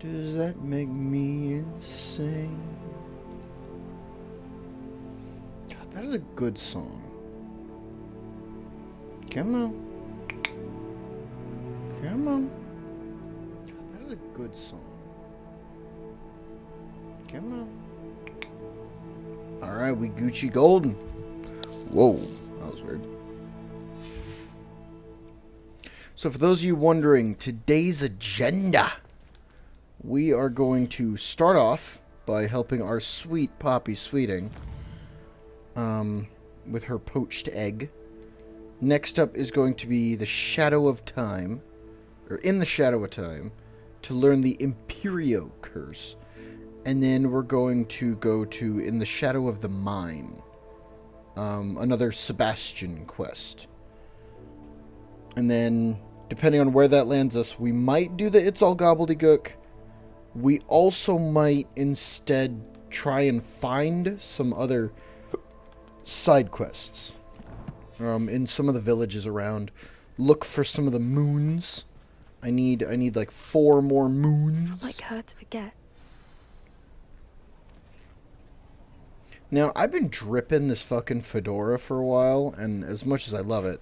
Does that make me insane? God, that is a good song. Come on. Come on. God, that is a good song. Come on. Alright, we Gucci golden. Whoa, that was weird. So for those of you wondering, today's agenda, we are going to start off by helping our sweet Poppy Sweeting with her poached egg. Next up is going to be the Shadow of Time, or in the Shadow of Time, to learn the Imperio Curse. And then we're going to go to In the Shadow of the Mine, another Sebastian quest. And then, depending on where that lands us, we might do the It's All Gobbledygook. We also might instead try and find some other side quests in some of the villages around. Look for some of the moons. I need like 4 more moons. It's not like her to forget. Now, I've been dripping this fucking fedora for a while, and as much as I love it,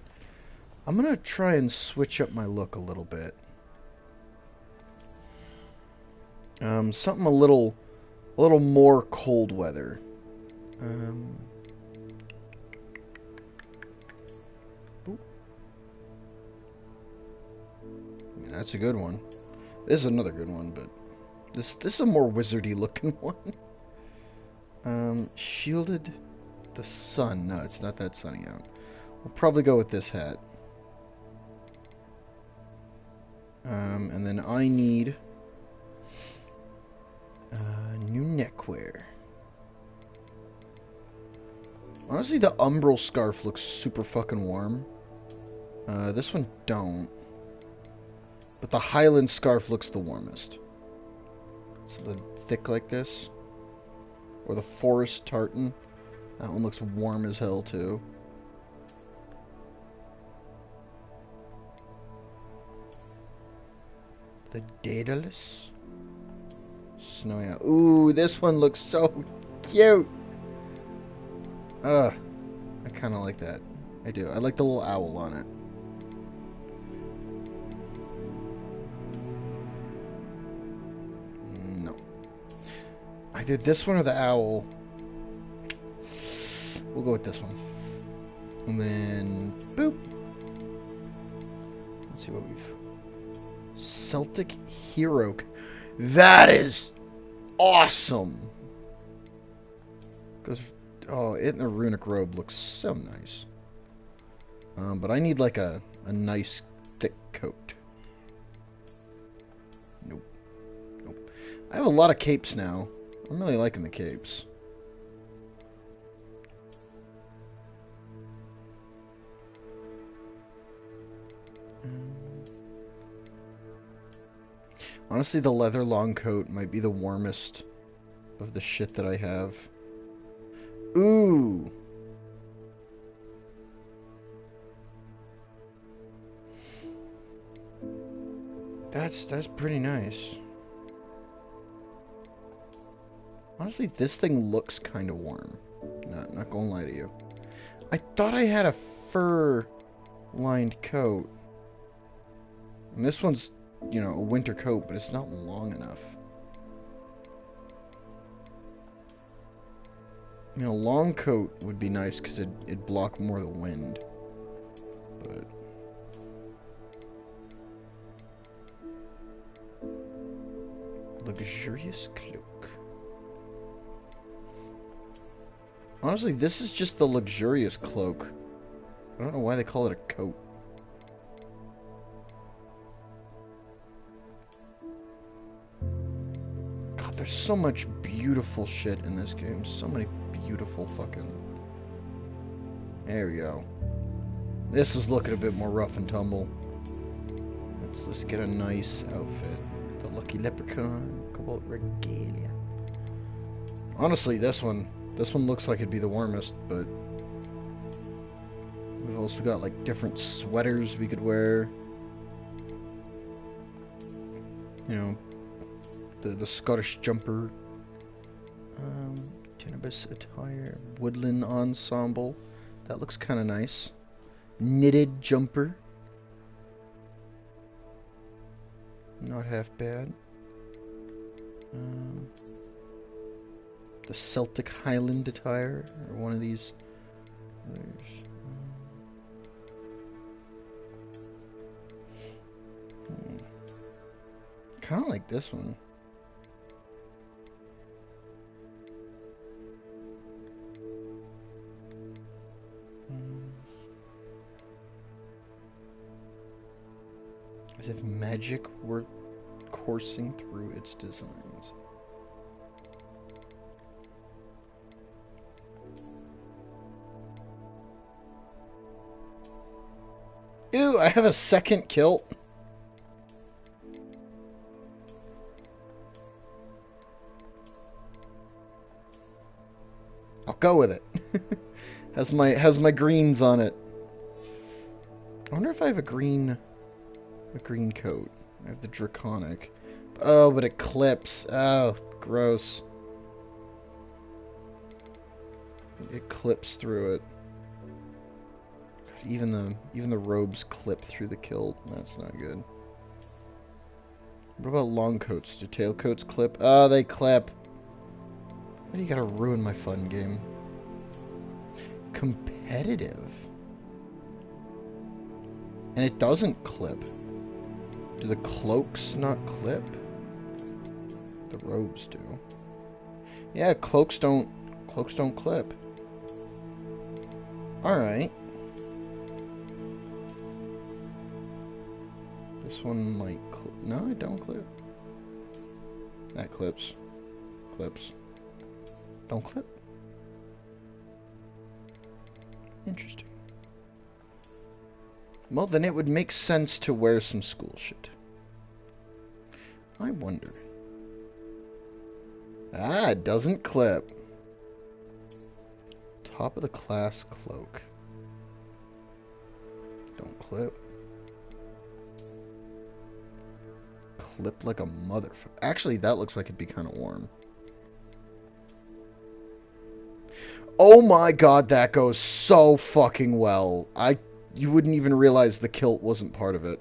I'm gonna try and switch up my look a little bit. Something a little more cold weather. Yeah, that's a good one. This is another good one, but this is a more wizardy looking one. Shielded the sun. No, it's not that sunny out. We'll probably go with this hat. And then I need new neckwear. Honestly, the umbral scarf looks super fucking warm. This one don't. But the Highland scarf looks the warmest. Something thick like this. Or the forest tartan. That one looks warm as hell too. The Daedalus. Snowy out. Ooh, this one looks so cute. I kind of like that. I do. I like the little owl on it. No. Either this one or the owl. We'll go with this one. And then, boop. Let's see what we've... Celtic Hero. That is awesome. Because, oh, it in the runic robe looks so nice. But I need like a nice thick coat. Nope. Nope. I have a lot of capes now. I'm really liking the capes. Honestly, the leather long coat might be the warmest of the shit that I have. Ooh! That's pretty nice. Honestly, this thing looks kind of warm. Not gonna lie to you. I thought I had a fur-lined coat. And this one's, you know, a winter coat, but it's not long enough. You know, a long coat would be nice because it'd block more of the wind. But... luxurious cloak. Honestly, this is just the luxurious cloak. I don't know why they call it a coat. God, there's so much beautiful shit in this game. So many beautiful fucking... There we go. This is looking a bit more rough and tumble. Let's get a nice outfit. The Lucky Leprechaun, Cobalt Regalia. Honestly, this one looks like it'd be the warmest, but we've also got like different sweaters we could wear. You know, the Scottish jumper. Cannabis attire, woodland ensemble. That looks kind of nice. Knitted jumper. Not half bad. The Celtic Highland attire, or one of these others. Kind of like this one. As if magic were coursing through its designs. Ew, I have a second kilt. I'll go with it. has my greens on it. I wonder if I have a green coat. I have the draconic. Oh, but it clips. Oh, gross. It clips through it. Even the robes clip through the kilt. That's not good. What about long coats? Do tailcoats clip? Oh, they clip. Why do you gotta ruin my fun game? Competitive. And it doesn't clip. Do the cloaks not clip? The robes do. Yeah, cloaks don't clip. Alright. This one might clip. No, it don't clip. That clips. Clips. Don't clip. Interesting. Well, then it would make sense to wear some school shit. I wonder. Ah, it doesn't clip. Top of the class cloak. Don't clip. Clip like a motherfucker. Actually, that looks like it'd be kind of warm. Oh my god, that goes so fucking well. You wouldn't even realize the kilt wasn't part of it.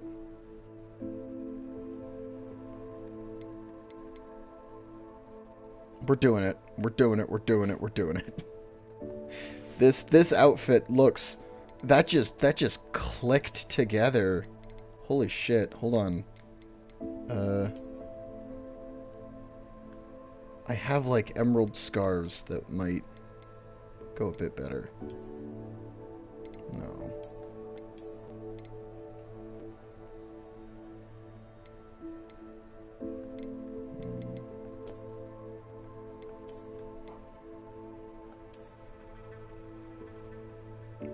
We're doing it. We're doing it. We're doing it. We're doing it. This outfit looks... That just clicked together. Holy shit. Hold on. I have like emerald scarves that might go a bit better. No.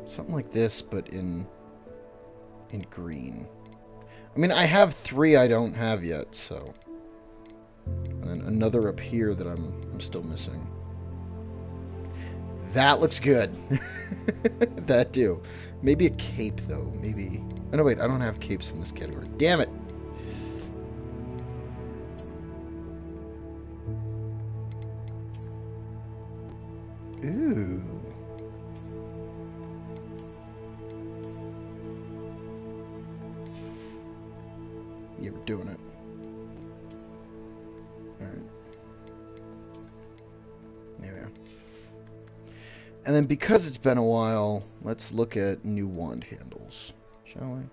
Something like this, but in green. I mean, I have 3 I don't have yet, so. And then another up here that I'm still missing. That looks good. That too. Maybe a cape though. Maybe. Oh no, wait. I don't have capes in this category. Damn it. Ooh. Yeah, we're doing it. Alright. There we are. And then because it's been a while, let's look at new wand handles, shall we?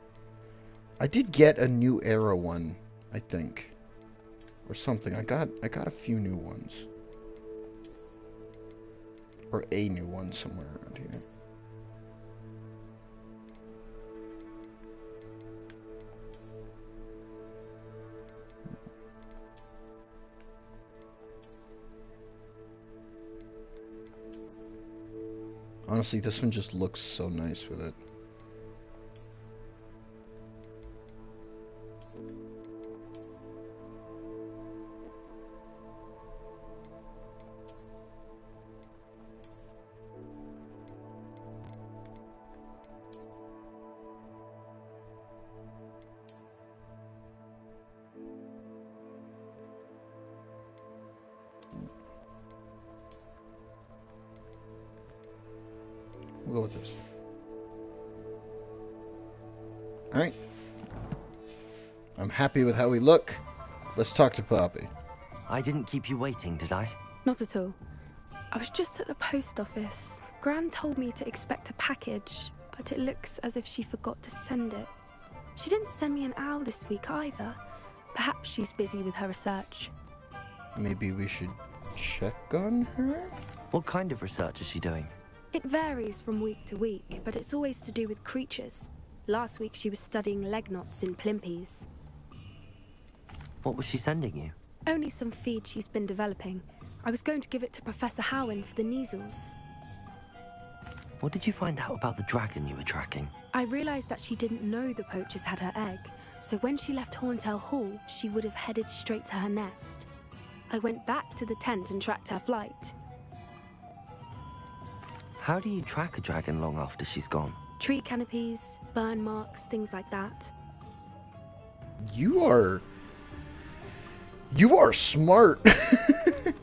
I did get a new arrow one, I think. Or something. I got a few new ones. Or a new one somewhere around here. Honestly, this one just looks so nice with it. go with this. Alright. I'm happy with how we look. Let's talk to Poppy. I didn't keep you waiting, did I? Not at all. I was just at the post office. Gran told me to expect a package, but it looks as if she forgot to send it. She didn't send me an owl this week either. Perhaps she's busy with her research. Maybe we should check on her? What kind of research is she doing? It varies from week to week, but it's always to do with creatures. Last week she was studying leg knots in plimpies. What was she sending you? Only some feed she's been developing. I was going to give it to Professor Howen for the measles. What did you find out about the dragon you were tracking? I realized that she didn't know the poachers had her egg, so when she left Horntail Hall, she would have headed straight to her nest. I went back to the tent and tracked her flight. How do you track a dragon long after she's gone? Tree canopies, burn marks, things like that. You are smart.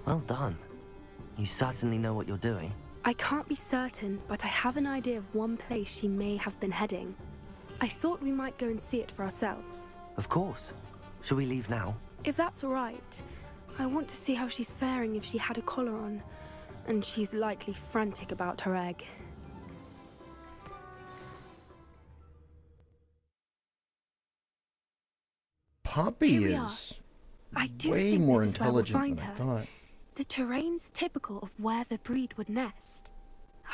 Well done. You certainly know what you're doing. I can't be certain, but I have an idea of one place she may have been heading. I thought we might go and see it for ourselves. Of course. Shall we leave now? If that's all right. I want to see how she's faring if she had a collar on. And she's likely frantic about her egg. Poppy Here we is I do way think more this is where we'll intelligent find than I her. thought. The terrain's typical of where the breed would nest.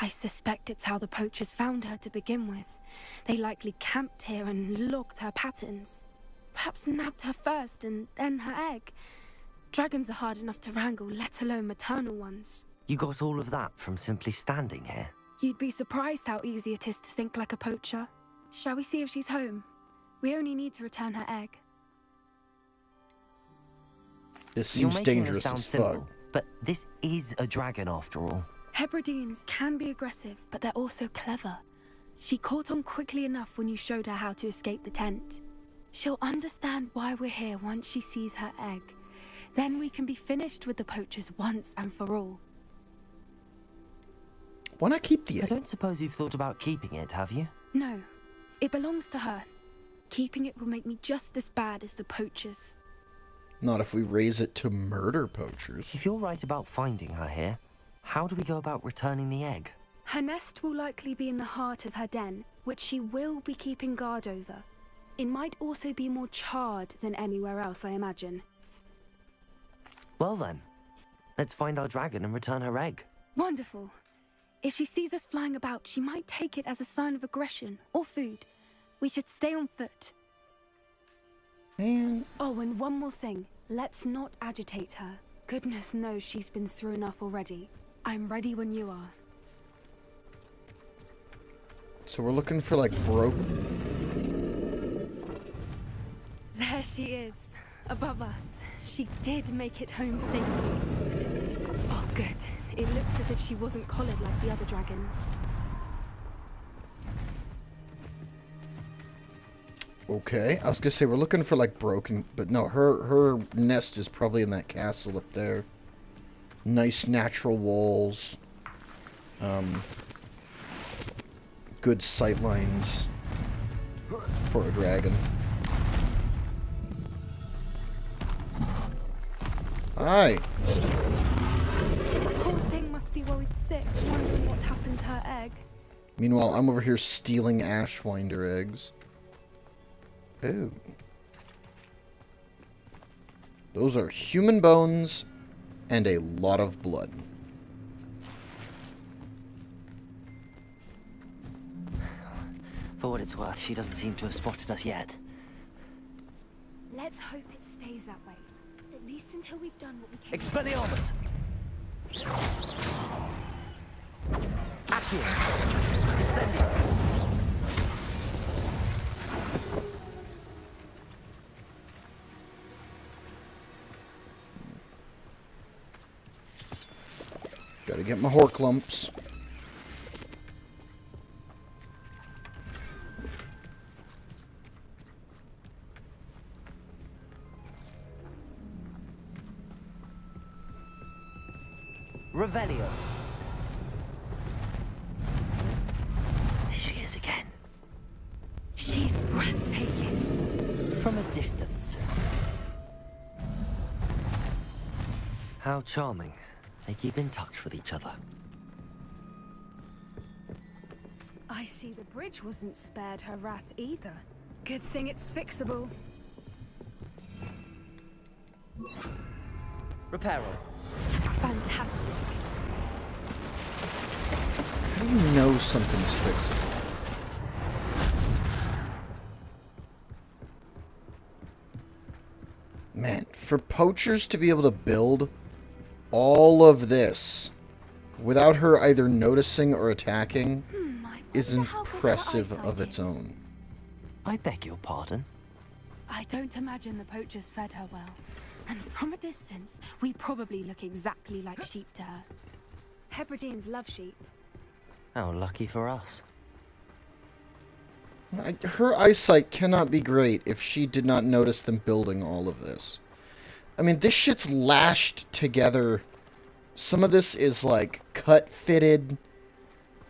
I suspect it's how the poachers found her to begin with. They likely camped here and logged her patterns. Perhaps nabbed her first and then her egg. Dragons are hard enough to wrangle, let alone maternal ones. You got all of that from simply standing here? You'd be surprised how easy it is to think like a poacher. Shall we see if she's home? We only need to return her egg. This You're seems making dangerous this sound as simple, fuck. but this is a dragon after all. Hebrideans can be aggressive, but they're also clever. She caught on quickly enough when you showed her how to escape the tent. She'll understand why we're here once she sees her egg. Then we can be finished with the poachers once and for all. Why not keep the I egg? don't suppose you've thought about keeping it, have you? No, it belongs to her. Keeping it will make me just as bad as the poachers. Not if we raise it to murder poachers. If you're right about finding her here, how do we go about returning the egg? Her nest will likely be in the heart of her den, which she will be keeping guard over. It might also be more charred than anywhere else, I imagine. Well then, let's find our dragon and return her egg. Wonderful. If she sees us flying about, she might take it as a sign of aggression or food. We should stay on foot. Man, Oh, and one more thing. Let's not agitate her. Goodness knows she's been through enough already. I'm ready when you are. so we're looking for like broke. There she is, above us. She did make it home safely. Oh, good. It looks as if she wasn't collared like the other dragons. Okay, I was gonna say we're looking for like broken, but no, her nest is probably in that castle up there. Nice natural walls. Good sight lines for a dragon. Hi. Poor thing must be worried sick, wondering what happened to her egg. Meanwhile, I'm over here stealing Ashwinder eggs. Ooh. Those are human bones and a lot of blood. For what it's worth, she doesn't seem to have spotted us yet. Let's hope it stays that way. At least until we've done what we can. Expelliarmus! Accio! Incendio! Gotta get my Horklumps. Revelio. fingers again. She's breathtaking. From a distance. How charming. They keep in touch with each other. I see the bridge wasn't spared her wrath either. Good thing it's fixable. Reparo. Fantastic. How do you know something's fixable? Man, for poachers to be able to build all of this without her either noticing or attacking is impressive of its own. I beg your pardon? I don't imagine the poachers fed her well. And from a distance, we probably look exactly like sheep to her. Hebrideans love sheep. How lucky for us. Her eyesight cannot be great if she did not notice them building all of this. I mean, this shit's lashed together. Some of this is, like, cut-fitted.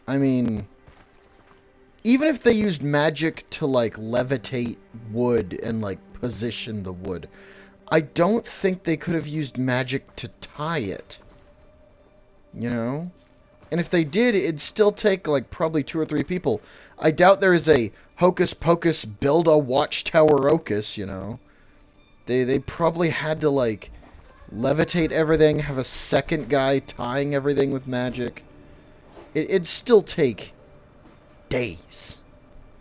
I mean, even if they used magic to, like, levitate wood and, like, position the wood, I don't think they could have used magic to tie it. You know? And if they did, it'd still take, like, probably 2 or 3 people. I doubt there is a hocus pocus build a watchtower ocus, you know? They probably had to, like, levitate everything, have a second guy tying everything with magic. It'd still take days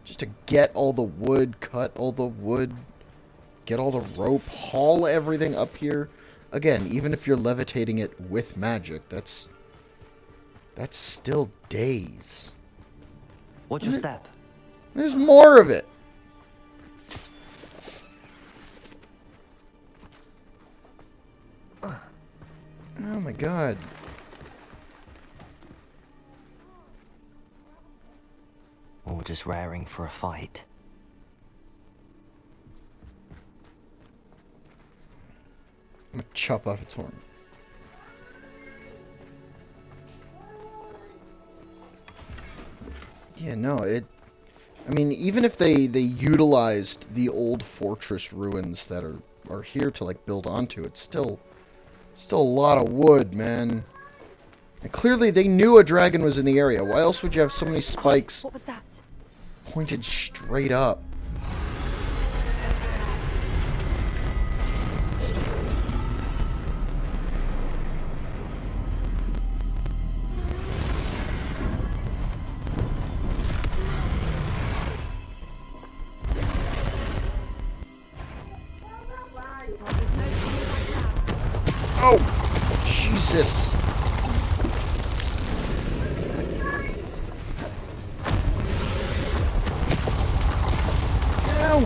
just to get all the wood, cut all the wood, get all the rope, haul everything up here. Again, even if you're levitating it with magic, that's still days. What's your step? There's more of it. Oh my god. Or just raring for a fight. I'm gonna chop off its horn. Yeah, no, I mean, even if they utilized the old fortress ruins that are here to, like, build onto, it's still a lot of wood, man. And clearly they knew a dragon was in the area. Why else would you have so many spikes What was that? pointed straight up? Well, there's no coming back now. Oh! Jesus! Ow!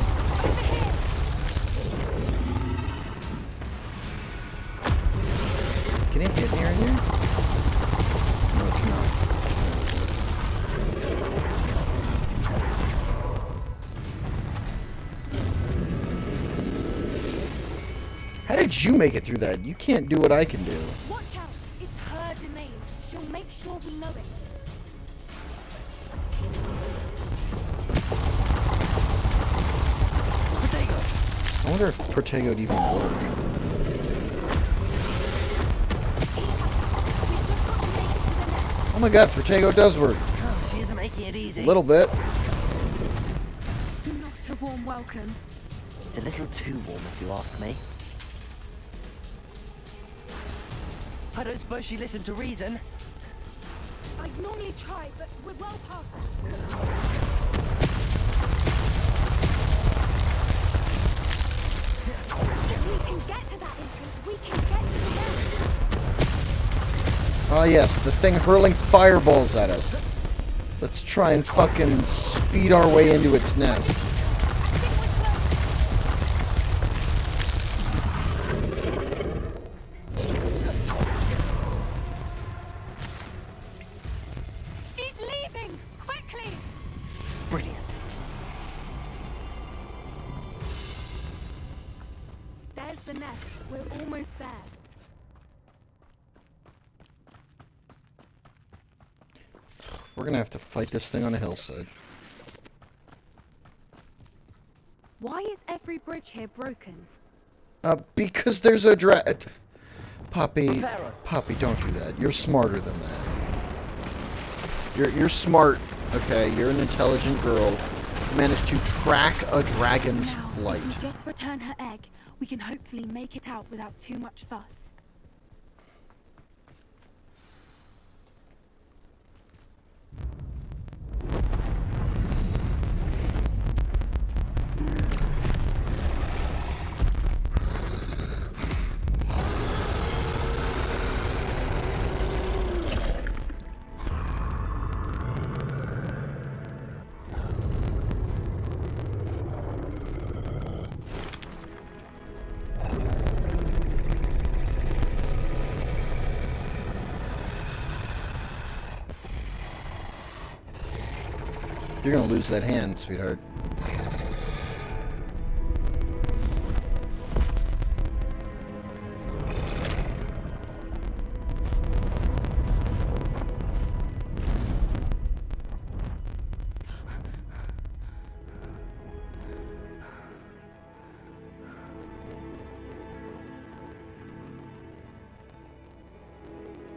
Can it hit me right here? No, it cannot. How did you make it through that? You can't do what I can do. Watch out! It's her domain. She'll make sure we know it. I wonder if Protego'd even work. We've just got to make it to the nest. Oh my god, Protego does work. Oh, she isn't making it easy. A little bit. Not a warm welcome. It's a little too warm if you ask me. I don't suppose she listened to reason. I'd normally try, but we're well past that. If we can get to that entrance, we can get to the nest. Ah yes, the thing hurling fireballs at us. Let's try and fucking speed our way into its nest. I think we're close. She's leaving! Quickly! Brilliant. There's the nest. We're almost there. We're gonna have to fight this thing on a hillside. bridge here broken? Because there's a Poppy, Poppy, don't do that. You're smarter than that. You're smart, okay? You're an intelligent girl who managed to track a dragon's flight. If we just return her egg, we can hopefully make it out without too much fuss. You're gonna lose that hand, sweetheart.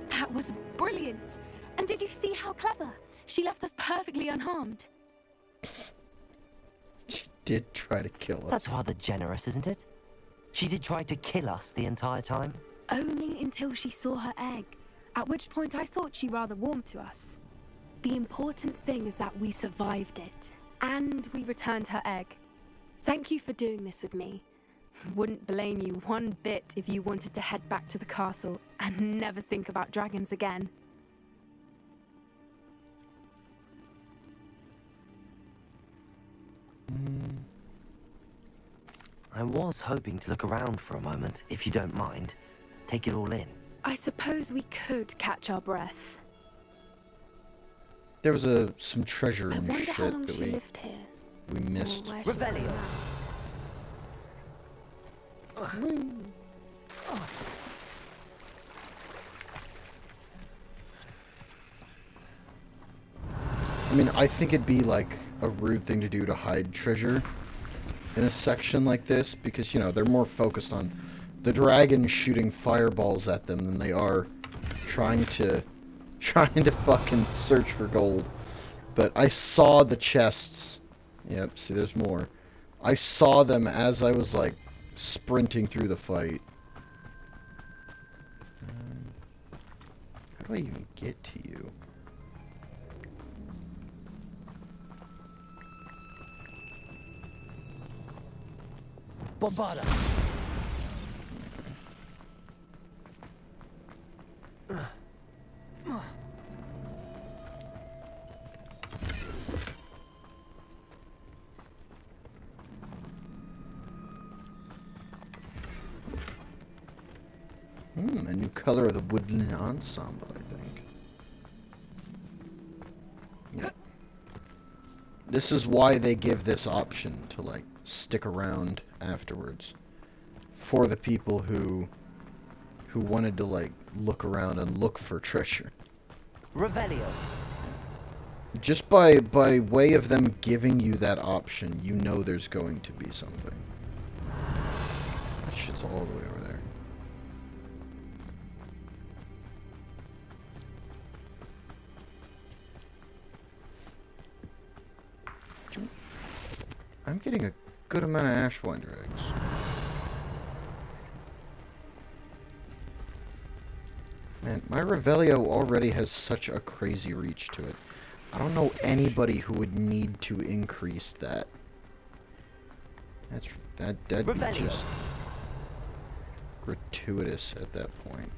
That was brilliant! And did you see how clever? She left us perfectly unharmed. She did try to kill us. That's rather generous, isn't it? She did try to kill us the entire time. Only until she saw her egg, at which point I thought she rather warmed to us. The important thing is that we survived it, and we returned her egg. Thank you for doing this with me. Wouldn't blame you one bit if you wanted to head back to the castle and never think about dragons again. I was hoping to look around for a moment, if you don't mind. Take it all in. I suppose we could catch our breath. There was some treasure I and wonder how long shit she that lived here. we missed. Or where she Revelio. went now. I mean, I think it'd be like a rude thing to do to hide treasure in a section like this, because, you know, they're more focused on the dragon shooting fireballs at them than they are trying to fucking search for gold. But I saw the chests. Yep, see, there's more. I saw them as I was, like, sprinting through the fight. How do I even get to you? Bombarda! A new color of the woodland ensemble, I think. Yeah. This is why they give this option to, like, stick around afterwards. For the people who wanted to, like, look around and look for treasure. Revelio! Just by way of them giving you that option, you know there's going to be something. That shit's all the way over there. I'm getting a good amount of Ashwinder eggs. Man, my Revelio already has such a crazy reach to it. I don't know anybody who would need to increase that. That'd be just gratuitous at that point.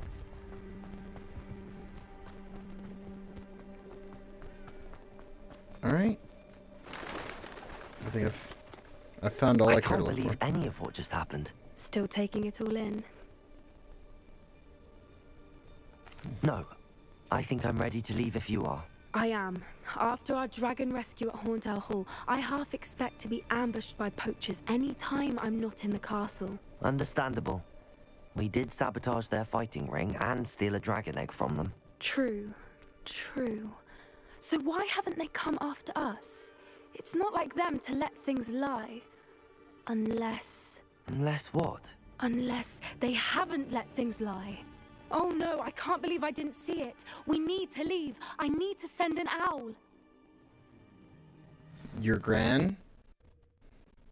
Alright. I think I found all I care to look for. I can't believe any of what just happened. Still taking it all in. No. I think I'm ready to leave if you are. I am. After our dragon rescue at Horndale Hall, I half expect to be ambushed by poachers any time I'm not in the castle. Understandable. We did sabotage their fighting ring and steal a dragon egg from them. True. True. So why haven't they come after us? It's not like them to let things lie. Unless... Unless what? Unless they haven't let things lie. Oh no, I can't believe I didn't see it. We need to leave. I need to send an owl. Your gran?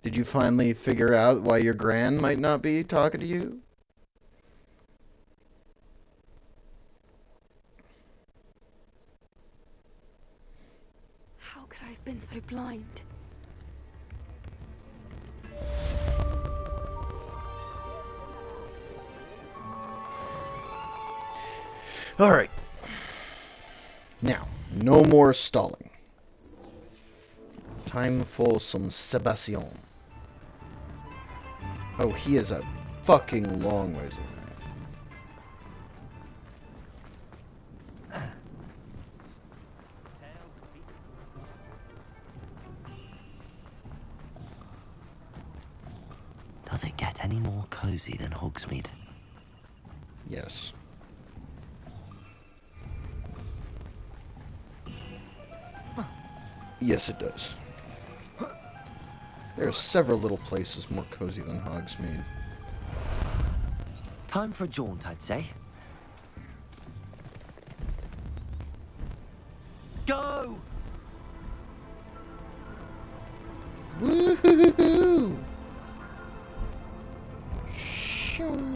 Did you finally figure out why your gran might not be talking to you? How could I have been so blind? Alright. Now, no more stalling. Time for some Sebastian. Oh, he is a fucking long ways away. Does it get any more cozy than Hogsmeade? Yes. Yes, it does. There are several little places more cozy than Hogsmeade. Time for a jaunt, I'd say. Go! Woohoo! Shoo!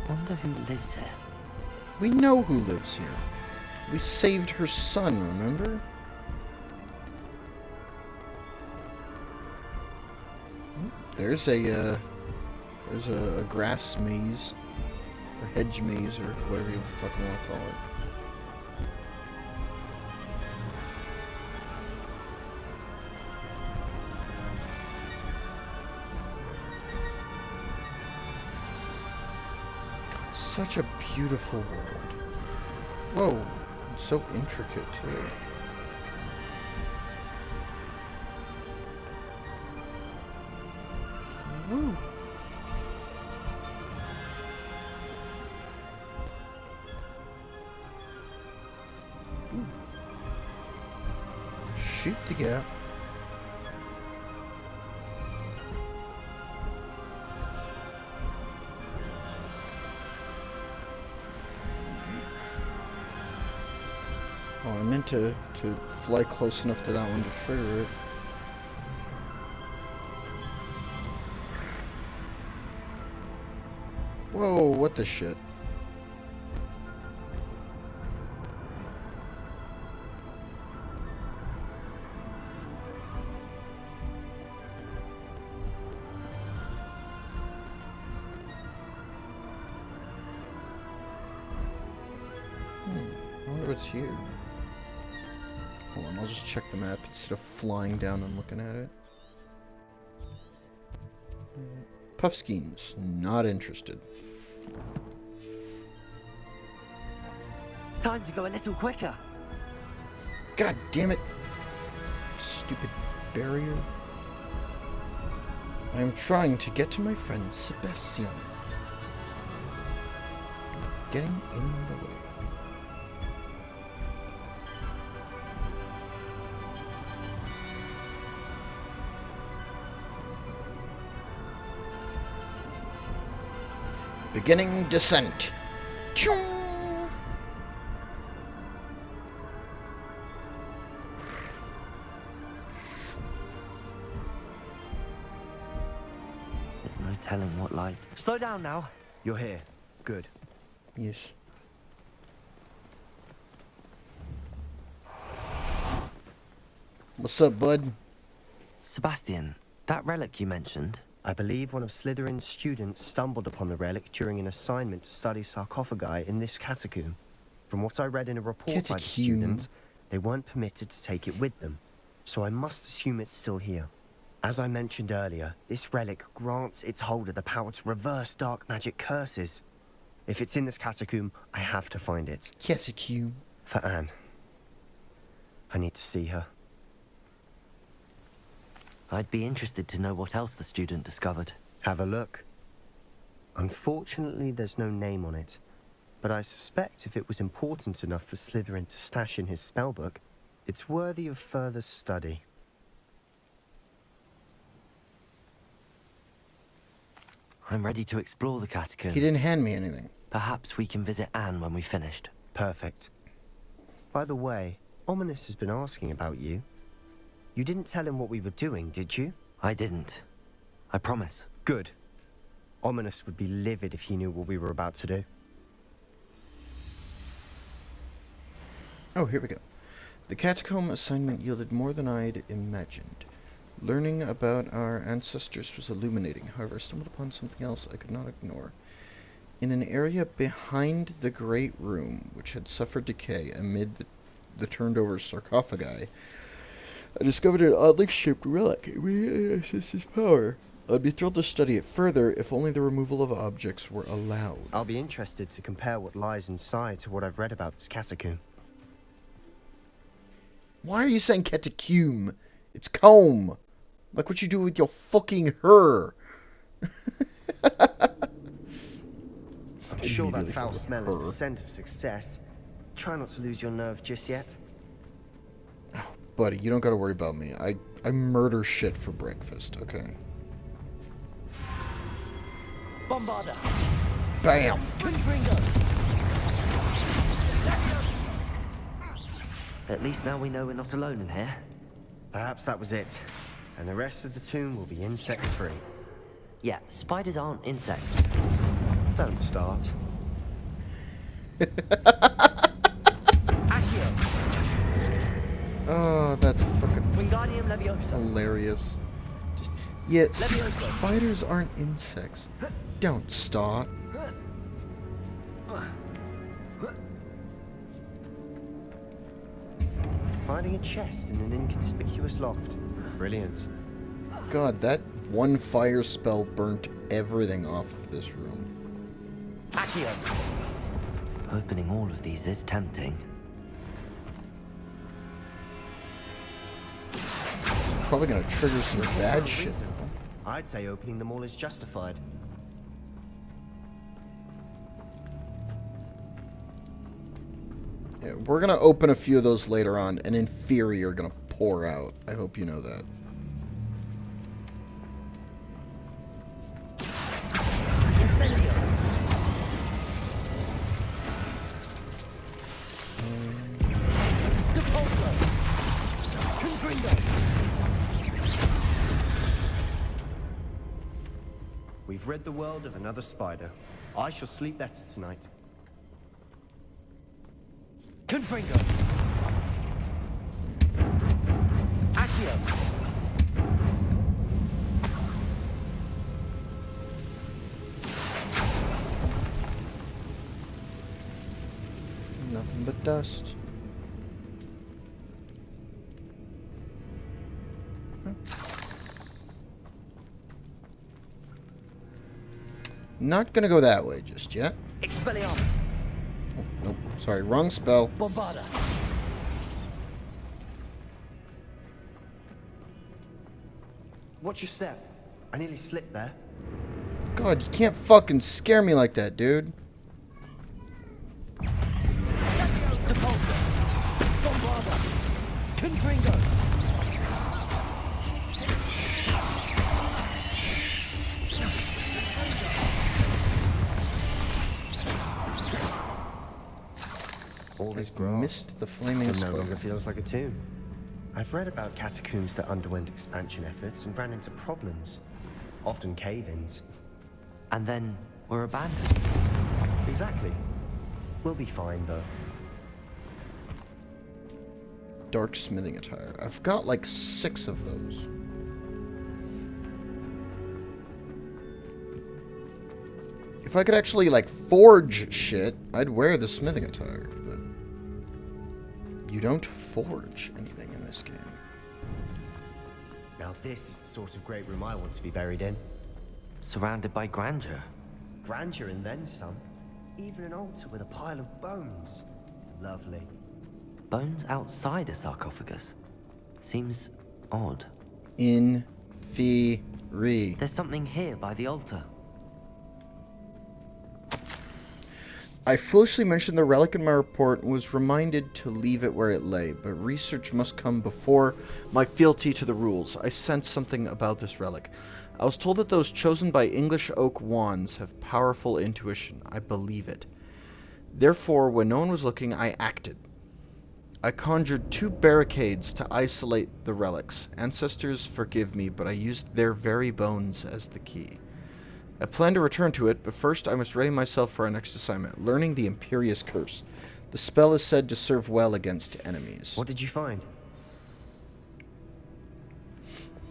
Wonder who lives here. We know who lives here. We saved her son, remember? There's a grass maze, or hedge maze, or whatever you fucking want to call it. Such a beautiful world. Whoa, it's so intricate too. Woo. Ooh. Shoot the gap. Oh, I meant to fly close enough to that one to trigger it. Whoa, what the shit? I wonder what's here. Hold on, I'll just check the map instead of flying down and looking at it. Puffskeins, not interested. Time to go a little quicker. God damn it! Stupid barrier. I am trying to get to my friend Sebastian. Getting in the way. Beginning descent. Choo! There's no telling what light. Slow down now. You're here. Good. Yes. What's up, bud? Sebastian, that relic you mentioned, I believe one of Slytherin's students stumbled upon the relic during an assignment to study sarcophagi in this catacomb. From what I read in a report by the student, they weren't permitted to take it with them, so I must assume it's still here. As I mentioned earlier, this relic grants its holder the power to reverse dark magic curses. If it's in this catacomb, I have to find it. Catacomb. For Anne. I need to see her. I'd be interested to know what else the student discovered. Have a look. Unfortunately, there's no name on it, but I suspect if it was important enough for Slytherin to stash in his spellbook, it's worthy of further study. I'm ready to explore the catacomb. He didn't hand me anything. Perhaps we can visit Anne when we've finished. Perfect. By the way, Ominous has been asking about you. You didn't tell him what we were doing, did you? I didn't. I promise. Good. Ominous would be livid if he knew what we were about to do. Oh, here we go. The catacomb assignment yielded more than I'd imagined. Learning about our ancestors was illuminating. However, I stumbled upon something else I could not ignore. In an area behind the Great Room, which had suffered decay amid the turned-over sarcophagi, I discovered an oddly shaped relic. It may assist his power. I'd be thrilled to study it further if only the removal of objects were allowed. I'll be interested to compare what lies inside to what I've read about this catacomb. Why are you saying catacomb? It's comb. Like what you do with your fucking her. I'm sure that foul smell is the scent of success. Try not to lose your nerve just yet. Oh, buddy, you don't gotta worry about me. I murder shit for breakfast, okay? Bombarda! Bam! At least now we know we're not alone in here. Perhaps that was it. And the rest of the tomb will be insect-free. Yeah, spiders aren't insects. Don't start. Oh, that's fucking Wingardium Leviosa. hilarious. Just, yeah, spiders aren't insects. Don't stop. Finding a chest in an inconspicuous loft. Brilliant. God, that one fire spell burnt everything off of this room. Accio. Opening all of these is tempting. Probably gonna trigger some bad shit. I'd say opening them all is justified. Yeah, we're gonna open a few of those later on, and Inferi are gonna pour out. I hope you know that. We've rid the world of another spider. I shall sleep better tonight. Confringo. Accio. Nothing but dust. Huh. Not gonna go that way just yet. Expelliarmus. Oh, nope. Sorry, wrong spell. Bombarda. Watch your step. I nearly slipped there. God, you can't fucking scare me like that, dude. Depulso. Bombarda. Confringo. All this I grass missed the flaming no spider. longer feels like a tomb. I've read about catacombs that underwent expansion efforts and ran into problems. Often cave-ins. And then we're abandoned. Exactly. We'll be fine, though. Dark smithing attire. I've got like 6 of those. If I could actually, like, forge shit, I'd wear the smithing attire, but you don't forge anything in this game. Now this is the sort of great room I want to be buried in. Surrounded by grandeur. Grandeur and then some. Even an altar with a pile of bones. Lovely. Bones outside a sarcophagus. Seems odd. There's something here by the altar. I foolishly mentioned the relic in my report and was reminded to leave it where it lay, but research must come before my fealty to the rules. I sensed something about this relic. I was told that those chosen by English oak wands have powerful intuition. I believe it. Therefore, when no one was looking, I acted. I conjured 2 barricades to isolate the relics. Ancestors, forgive me, but I used their very bones as the key. I plan to return to it, but first I must ready myself for our next assignment, learning the Imperious Curse. The spell is said to serve well against enemies. What did you find?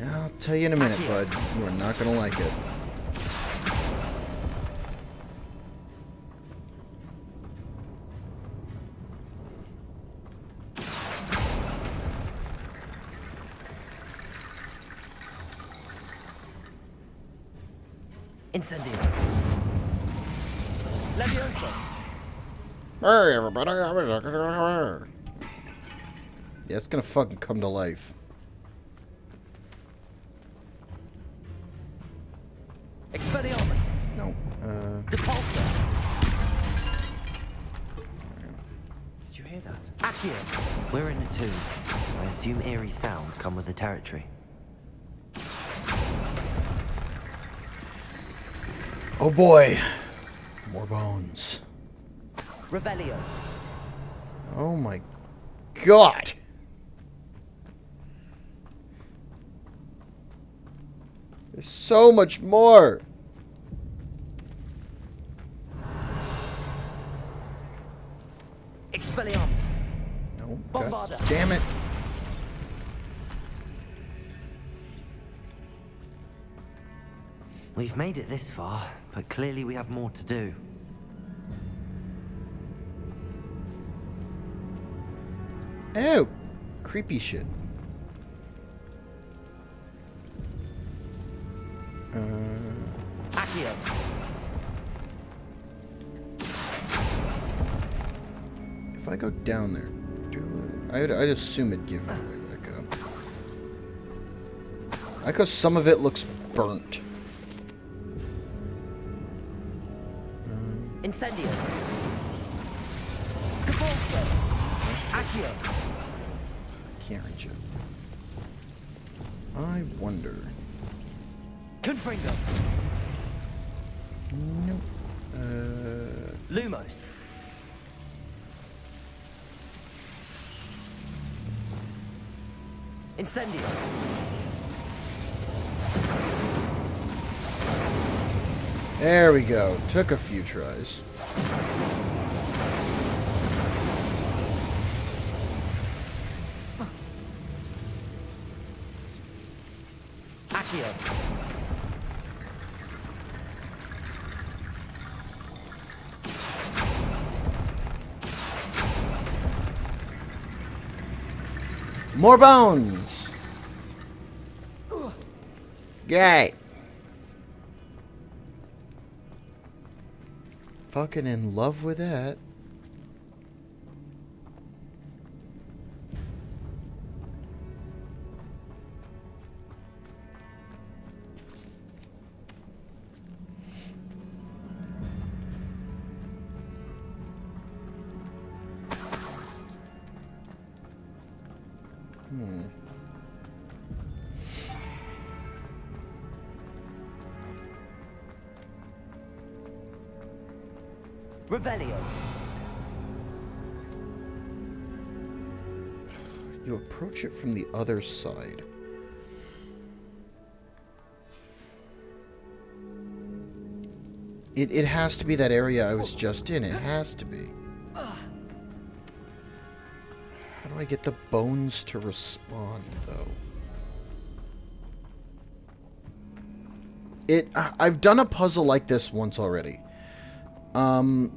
I'll tell you in a minute, bud. You are not gonna like it. Incendio. Leviosa. Hey, everybody. Yeah, it's gonna fucking come to life. Expelliarmus. No. Depulsor. Did you hear that? Accio. We're in a tomb. I assume eerie sounds come with the territory. Oh boy. More bones. Revelio. Oh my god. There's so much more. Expelliarmus. No. Bombarda. God damn it. We've made it this far, but clearly we have more to do. Oh, creepy shit. Accio. If I go down there, I'd assume it'd give me a way back up. I like how some of it looks burnt. Incendio. Depulsor. Accio. Can't reach it. I wonder. Confringo. Nope. Lumos. Incendio. There we go. Took a few tries. Accio. More bones! Yay! Fucking in love with that. Revelio. You approach it from the other side. It has to be that area I was just in. It has to be. How do I get the bones to respond, though? I've done a puzzle like this once already. The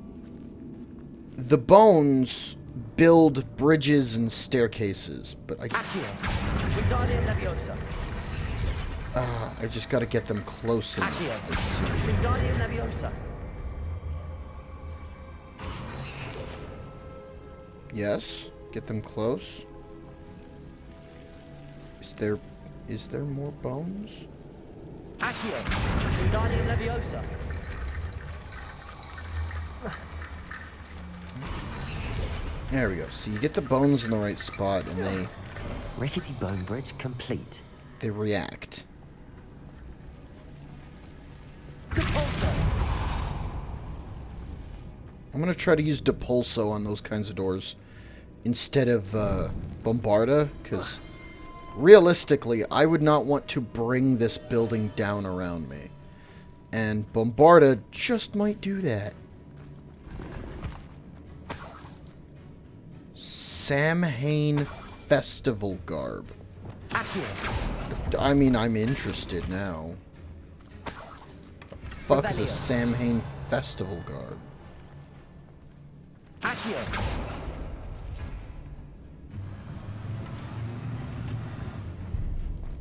bones build bridges and staircases, but I just gotta get them close enough. I see. Yes, get them close. Is there more bones? There we go. So you get the bones in the right spot, and they Rickety bone bridge complete. they react. I'm gonna try to use Depulso on those kinds of doors instead of Bombarda, because realistically, I would not want to bring this building down around me. And Bombarda just might do that. Samhain Festival Garb. I mean, I'm interested now. The fuck is a Samhain Festival Garb?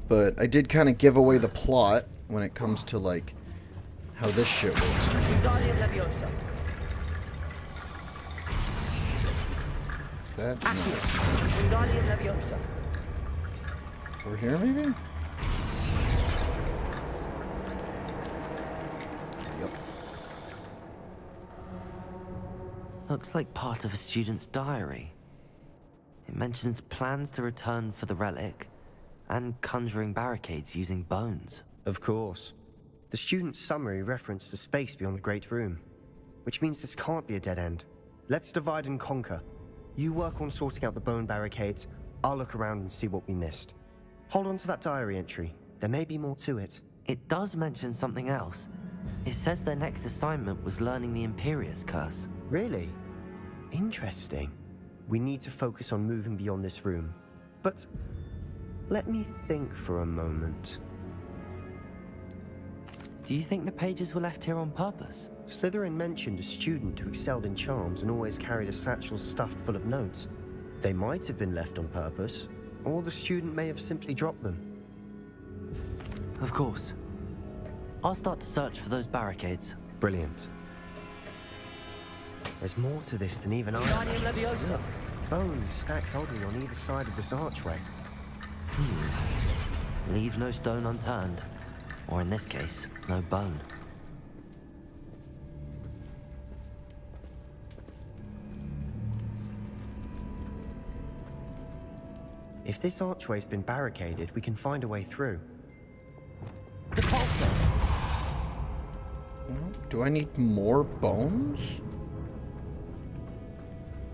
But I did kind of give away the plot when it comes to, like, how this shit works. That nice. Over here, maybe? Yep. Looks like part of a student's diary. It mentions plans to return for the relic and conjuring barricades using bones. Of course. The student's summary referenced the space beyond the Great Room, which means this can't be a dead end. Let's divide and conquer. You work on sorting out the bone barricades, I'll look around and see what we missed. Hold on to that diary entry. There may be more to it. It does mention something else. It says their next assignment was learning the Imperius Curse. Really? Interesting. We need to focus on moving beyond this room. But let me think for a moment. Do you think the pages were left here on purpose? Slytherin mentioned a student who excelled in charms and always carried a satchel stuffed full of notes. They might have been left on purpose, or the student may have simply dropped them. Of course. I'll start to search for those barricades. Brilliant. There's more to this than even I. Look, bones stacked oddly on either side of this archway. Leave no stone unturned. Or in this case, no bone. If this archway's been barricaded, we can find a way through. Depulso! No, do I need more bones?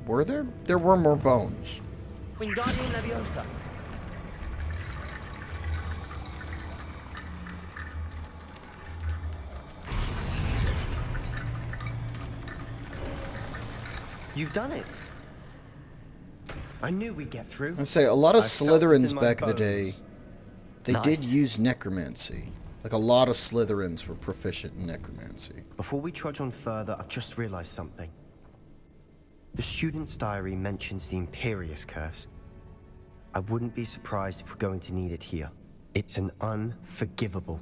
Were there? There were more bones. Wingardium Leviosa. You've done it! I knew we'd get through. I say a lot of I felt it Slytherins in my back in the day, bones. they Nice. did use necromancy. Like a lot of Slytherins were proficient in necromancy. Before we trudge on further, I've just realized something. The student's diary mentions the Imperius Curse. I wouldn't be surprised if we're going to need it here. It's an unforgivable,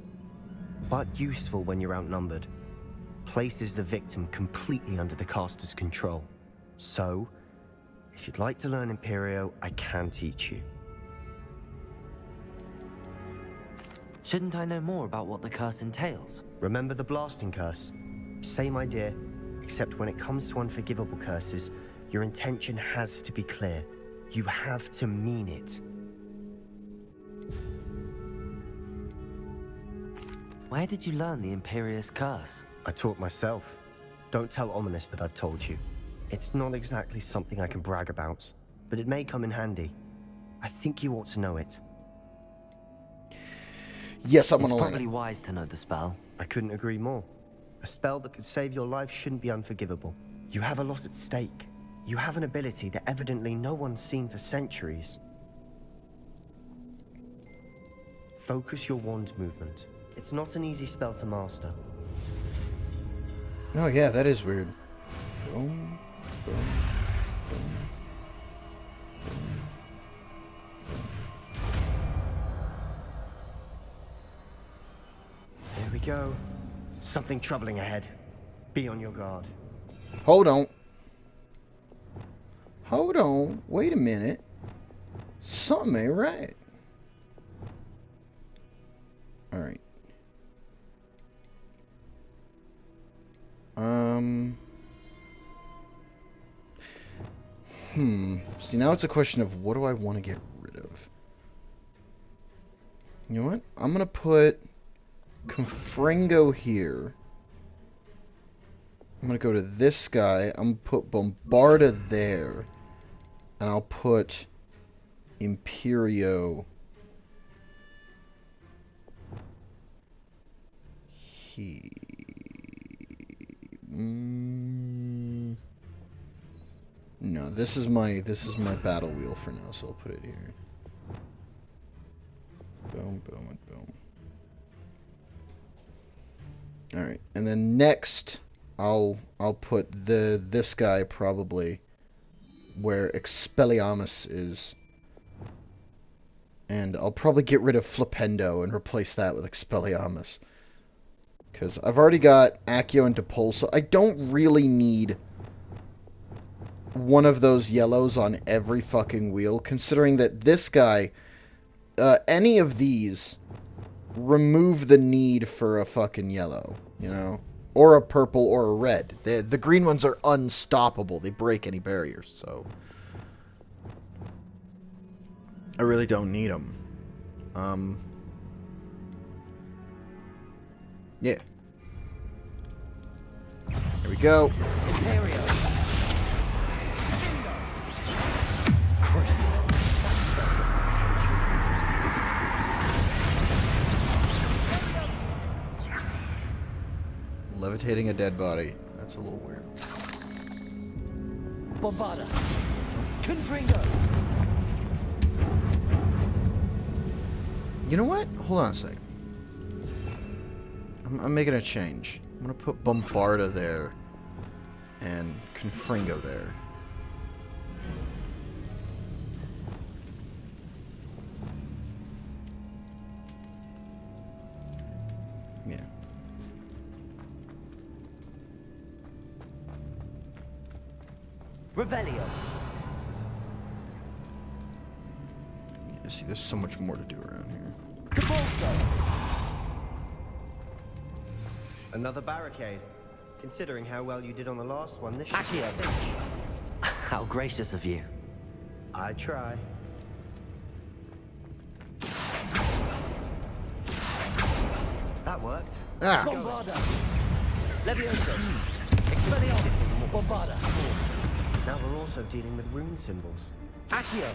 but useful when you're outnumbered. Places the victim completely under the caster's control. So, if you'd like to learn Imperio, I can teach you. Shouldn't I know more about what the curse entails? Remember the blasting curse? Same idea, except when it comes to unforgivable curses, your intention has to be clear. You have to mean it. Where did you learn the Imperius Curse? I taught myself. Don't tell Ominous that I've told you. It's not exactly something I can brag about, but it may come in handy. I think you ought to know it. Yes, I'm It's gonna learn probably it. wise to know the spell. I couldn't agree more. A spell that could save your life shouldn't be unforgivable. You have a lot at stake. You have an ability that evidently no one's seen for centuries. Focus your wand movement. It's not an easy spell to master. Oh yeah, that is weird. Boom, boom, boom, boom. There we go. Something troubling ahead. Be on your guard. Hold on. Hold on. Wait a minute. Something ain't right. Alright. See, now it's a question of what do I want to get rid of? You know what? I'm gonna put Confringo here. I'm gonna go to this guy. I'm gonna put Bombarda there. And I'll put Imperio here. No, this is my battle wheel for now, so I'll put it here. Boom, boom, and boom. Alright, and then next I'll put this guy probably where Expelliarmus is. And I'll probably get rid of Flipendo and replace that with Expelliarmus. Because I've already got Accio and Depulso. I don't really need one of those yellows on every fucking wheel, considering that this guy, any of these, remove the need for a fucking yellow, you know? Or a purple or a red. The green ones are unstoppable. They break any barriers, so I really don't need them. Yeah. Here we go. Imperio. Levitating a dead body. That's a little weird. Bombarda. Confringo. You know what? Hold on a second. I'm making a change. I'm gonna put Bombarda there and Confringo there. Yeah. Revelio. Yeah, see, there's so much more to do around here. Depulso. Another barricade. Considering how well you did on the last one, this should be Accio. a cinch. How gracious of you. I try. That worked. Ah! Bombarda. Levioso. Expelliarmus. Bombarda. Now we're also dealing with rune symbols. Accio.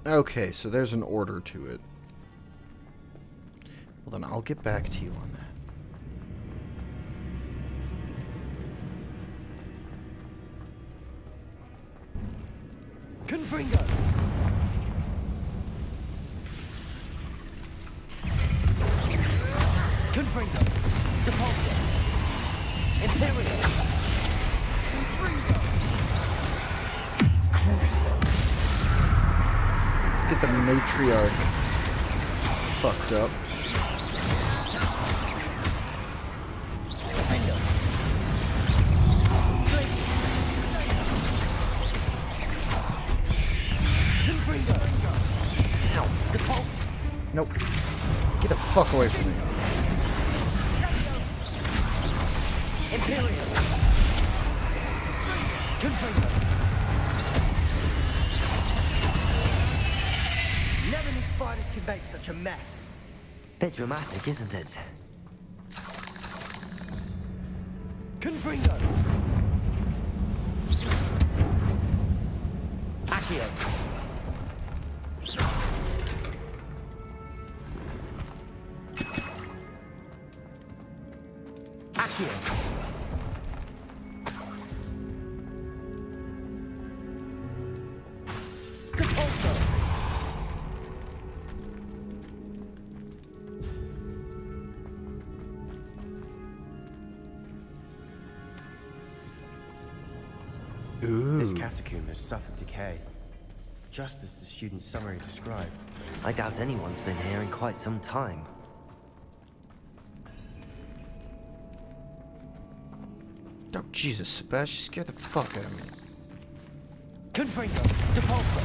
Okay, so there's an order to it. Well, then I'll get back to you on that. Confringo. Confringo. Depulso. Imperio. Confringo. Crucio. Let's get the matriarch fucked up. Nope. Get the fuck away from me. Imperial. Confringo. Never knew spiders could make such a mess. Bit dramatic, isn't it? Confringo. Accio. Accio. Depulso. Ooh. This catacomb has suffered decay, just as the student's summary described. I doubt anyone's been here in quite some time. Oh, Jesus, Sebastian scared the fuck out of me. Confringo, Depulso.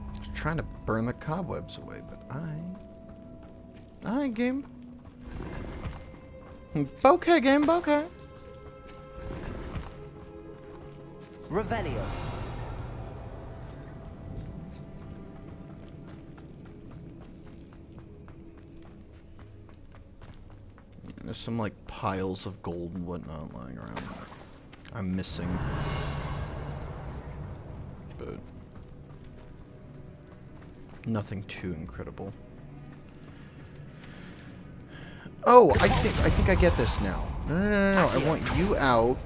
I was trying to burn the cobwebs away, but Alright, game. Bokeh, game, bokeh. Revelio. There's some, like, piles of gold and whatnot lying around. I'm missing. But nothing too incredible. Oh, I think I get this now. No. I want you out,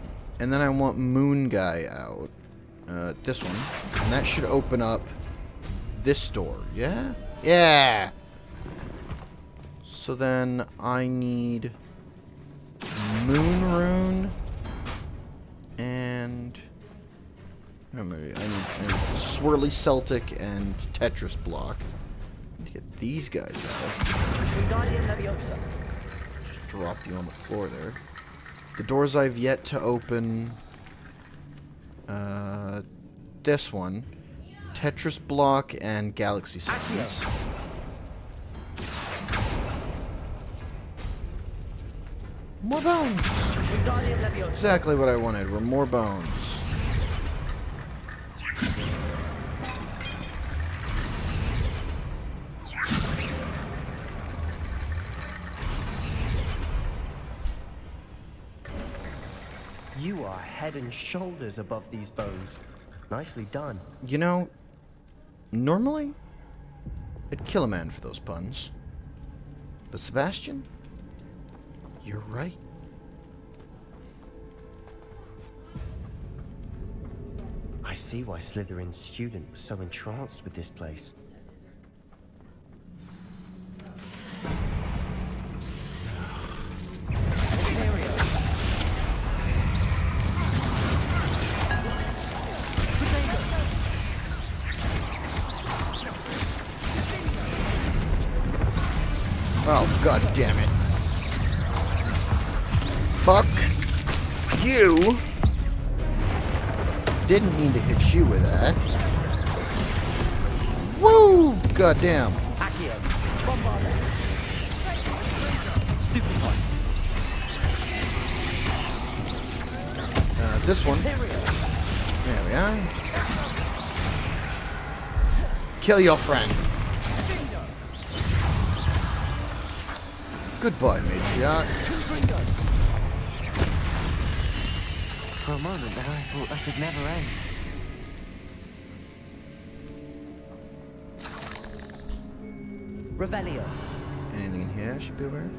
and then I want Moon Guy out. This one. And that should open up this door, yeah? Yeah! So then I need Moon Rune and I need Swirly Celtic and Tetris Block. I need to get these guys out. Just drop you on the floor there. The doors I've yet to open. This one, Tetris Block and Galaxy Summons. More bones! Exactly what I wanted, were more bones. You are head and shoulders above these bones. Nicely done. You know, normally, I'd kill a man for those puns. But Sebastian, you're right. I see why Slytherin's student was so entranced with this place. Oh, god damn it. Fuck you! Didn't mean to hit you with that. Woo! God damn. This one. There we are. Kill your friend. Goodbye, matriarch. For a moment there, I thought that'd never end. Revelio. Anything in here I should be aware of?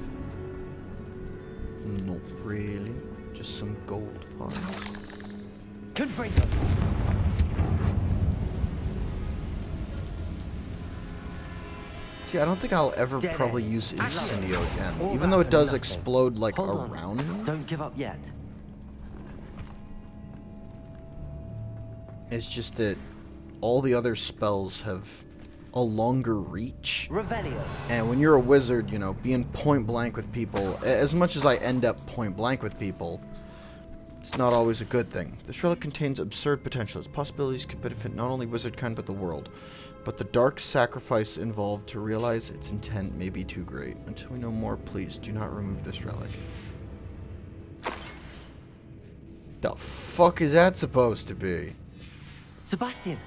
Not really. Just some gold parts. Confringo. See, I don't think I'll ever probably use Incendio again, even though it does explode like around me. Don't give up yet. It's just that all the other spells have a longer reach. Revelio. And when you're a wizard, you know, being point blank with people, as much as I end up point blank with people, it's not always a good thing. This relic contains absurd potential. Its possibilities could benefit not only wizardkind but the world. But the dark sacrifice involved to realize its intent may be too great. Until we know more, please do not remove this relic. The fuck is that supposed to be? Sebastian,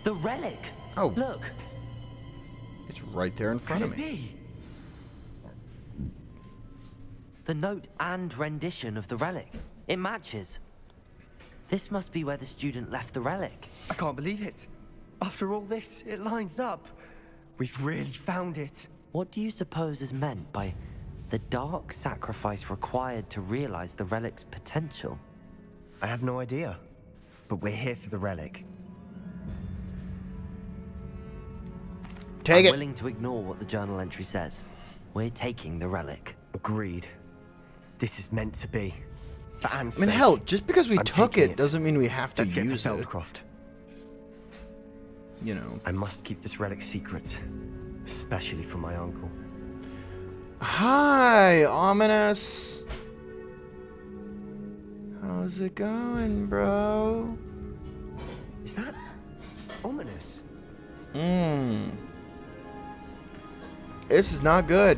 the relic. Oh, look. It's right there in front of me. Be? The note and rendition of the relic. It matches. This must be where the student left the relic. I can't believe it. After all this, it lines up. We've really found it. What do you suppose is meant by the dark sacrifice required to realize the relic's potential? I have no idea, but we're here for the relic. Take it. I'm willing to ignore what the journal entry says. We're taking the relic. Agreed. This is meant to be. For Anne's I mean, sake, hell, just because we I'm took taking it doesn't mean we have to Let's get to use it. Feldcroft. You know. I must keep this relic secret, especially from my uncle. Hi, Ominous. How's it going, bro? Is that ominous? This is not good.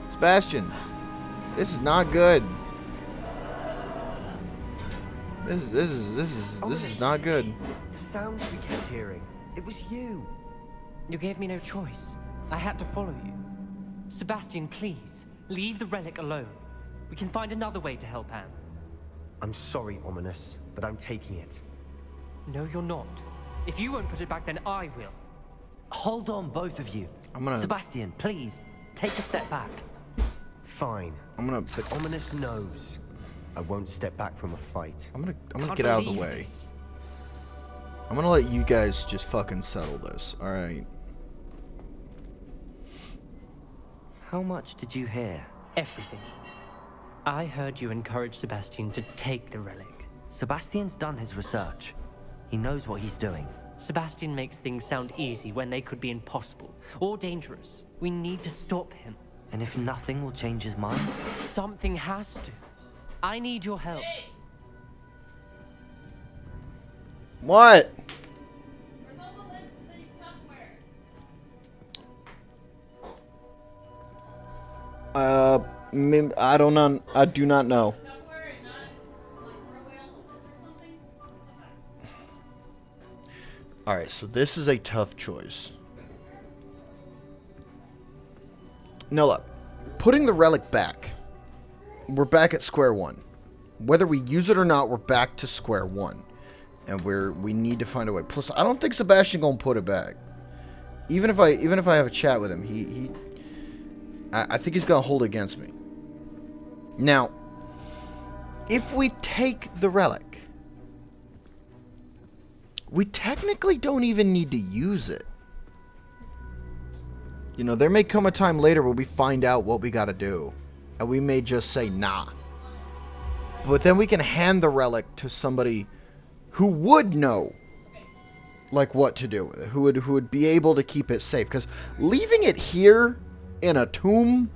Sebastian, this is not good. This is not good. The sounds we kept hearing. It was you. You gave me no choice. I had to follow you. Sebastian, please, leave the relic alone. We can find another way to help Anne. I'm sorry, Ominous, but I'm taking it. No, you're not. If you won't put it back, then I will. Hold on, both of you. I'm gonna. Sebastian, please, take a step back. Fine. I'm gonna. But Ominous knows I won't step back from a fight. I'm gonna Can't get out of the believe way. this. I'm gonna let you guys just fucking settle this. All right. How much did you hear? Everything. I heard you encourage Sebastian to take the relic. Sebastian's done his research. He knows what he's doing. Sebastian makes things sound easy when they could be impossible or dangerous. We need to stop him. And if nothing will change his mind? Something has to. I need your help. What? I don't know. I do not know. Alright, so this is a tough choice. Now look, putting the relic back, we're back at square one. Whether we use it or not, we're back to square one. And we need to find a way. Plus, I don't think Sebastian gonna put it back. Even if I have a chat with him, I think he's gonna hold it against me. Now, if we take the relic, we technically don't even need to use it. You know, there may come a time later where we find out what we gotta do, and we may just say nah. But then we can hand the relic to somebody who would know, like, what to do with it, who would be able to keep it safe. Because leaving it here in a tomb,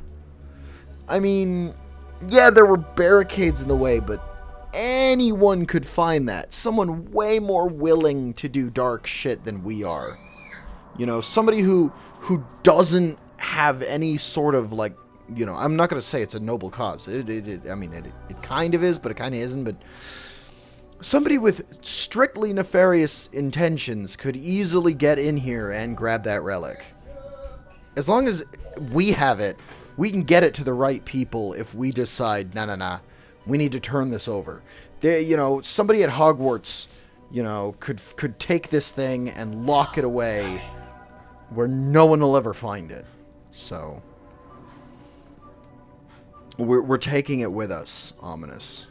I mean, yeah, there were barricades in the way, but anyone could find that. Someone way more willing to do dark shit than we are. You know, somebody who doesn't have any sort of, like, you know, I'm not going to say it's a noble cause. I mean, it kind of is, but it kind of isn't. But somebody with strictly nefarious intentions could easily get in here and grab that relic. As long as we have it, we can get it to the right people if we decide, nah, we need to turn this over. You know, somebody at Hogwarts, you know, could take this thing and lock it away where no one will ever find it. So we're taking it with us, Ominous.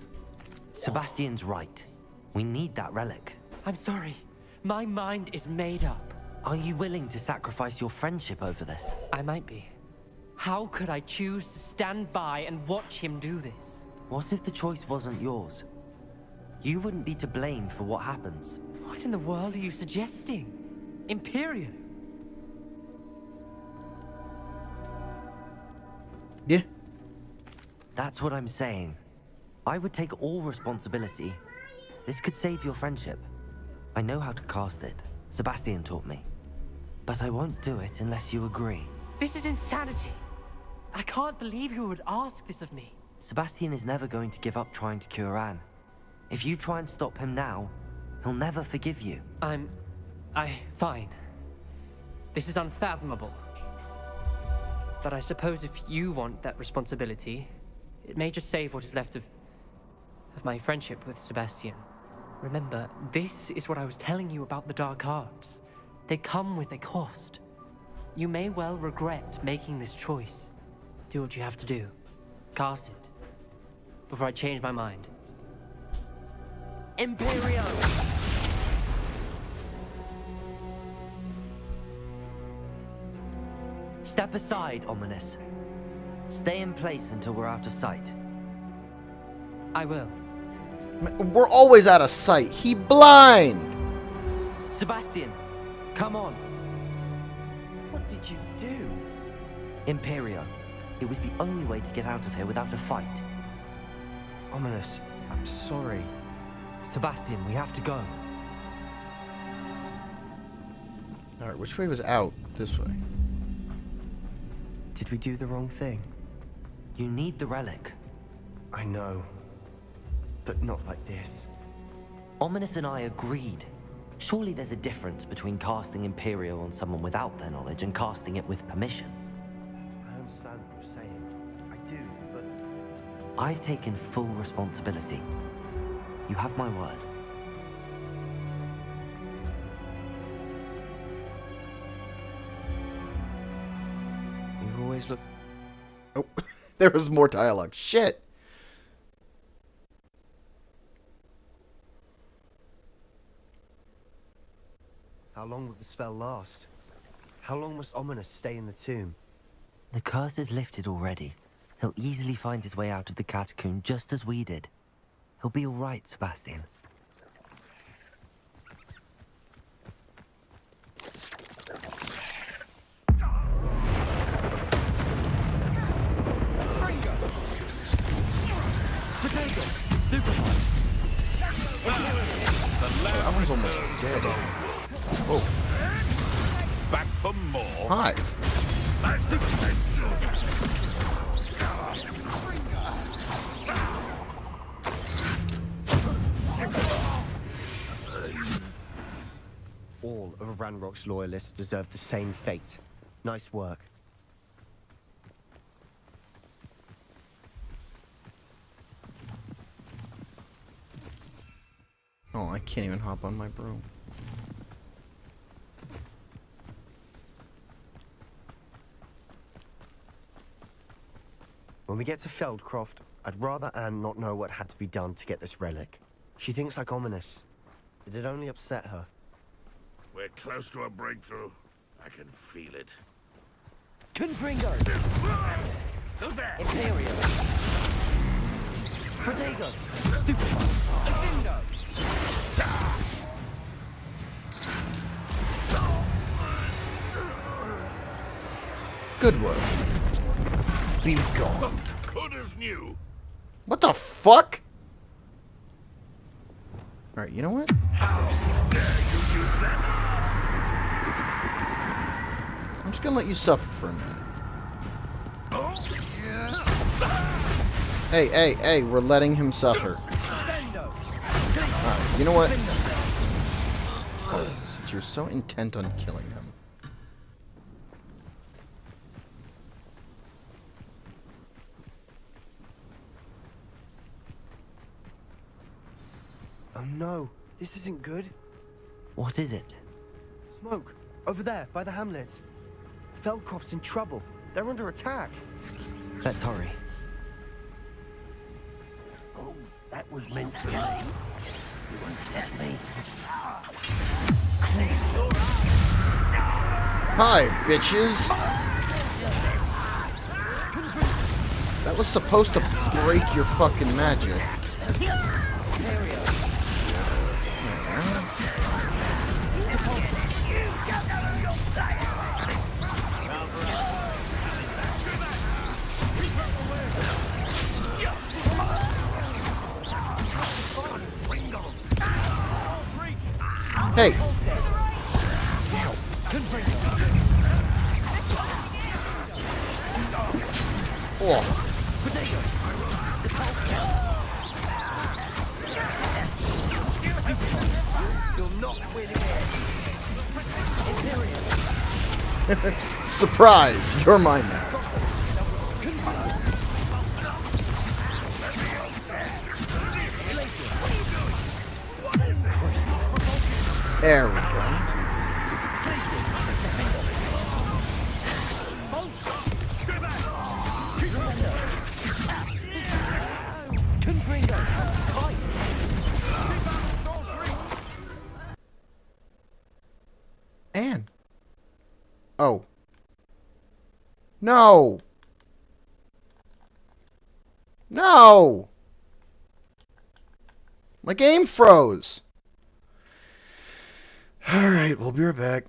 Sebastian's right. We need that relic. I'm sorry. My mind is made up. Are you willing to sacrifice your friendship over this? I might be. How could I choose to stand by and watch him do this? What if the choice wasn't yours? You wouldn't be to blame for what happens. What in the world are you suggesting? Imperial? Yeah. That's what I'm saying. I would take all responsibility. This could save your friendship. I know how to cast it. Sebastian taught me. But I won't do it unless you agree. This is insanity. I can't believe you would ask this of me. Sebastian is never going to give up trying to cure Anne. If you try and stop him now, he'll never forgive you. Fine. This is unfathomable. But I suppose if you want that responsibility, it may just save what is left of my friendship with Sebastian. Remember, this is what I was telling you about the dark arts. They come with a cost. You may well regret making this choice. Do what you have to do. Cast it. Before I change my mind. Imperio! Step aside, Ominous. Stay in place until we're out of sight. I will. We're always out of sight. He blind! Sebastian, come on. What did you do? Imperio. It was the only way to get out of here without a fight. Ominous, I'm sorry. Sebastian, we have to go. Alright, which way was out? This way. Did we do the wrong thing? You need the relic. I know. But not like this. Ominous and I agreed. Surely there's a difference between casting Imperio on someone without their knowledge and casting it with permission. I understand what you're saying. I do, but... I've taken full responsibility. You have my word. You've always looked... Oh, there was more dialogue. Shit! How long will the spell last? How long must Ominous stay in the tomb? The curse is lifted already. He'll easily find his way out of the catacomb just as we did. He'll be all right, Sebastian. That one's almost dead. Oh. Back for more. Hi. All of Ranrock's loyalists deserve the same fate. Nice work. Oh, I can't even hop on my broom. When we get to Feldcroft, I'd rather Anne not know what had to be done to get this relic. She thinks like Ominous. It'd only upset her. We're close to a breakthrough. I can feel it. Confringo! Who's there? Imperio! Protego! Stupefy! Infindo! Good work. Be gone. Good as new. What the fuck? Alright, you know what? How dare you use that? I'm just gonna let you suffer for a minute. Oh, yeah. Hey, we're letting him suffer. Alright, you know what? Oh, since you're so intent on killing him. Oh no, this isn't good. What is it? Smoke, over there, by the hamlet. Feldcroft's in trouble. They're under attack. Let's hurry. Oh, that was meant for me. You won't get me. Hi, bitches! That was supposed to break your fucking magic. Hey! Oh. Surprise! You're mine now. There we go. Anne. Oh. No. No. My game froze! Alright, we'll be right back.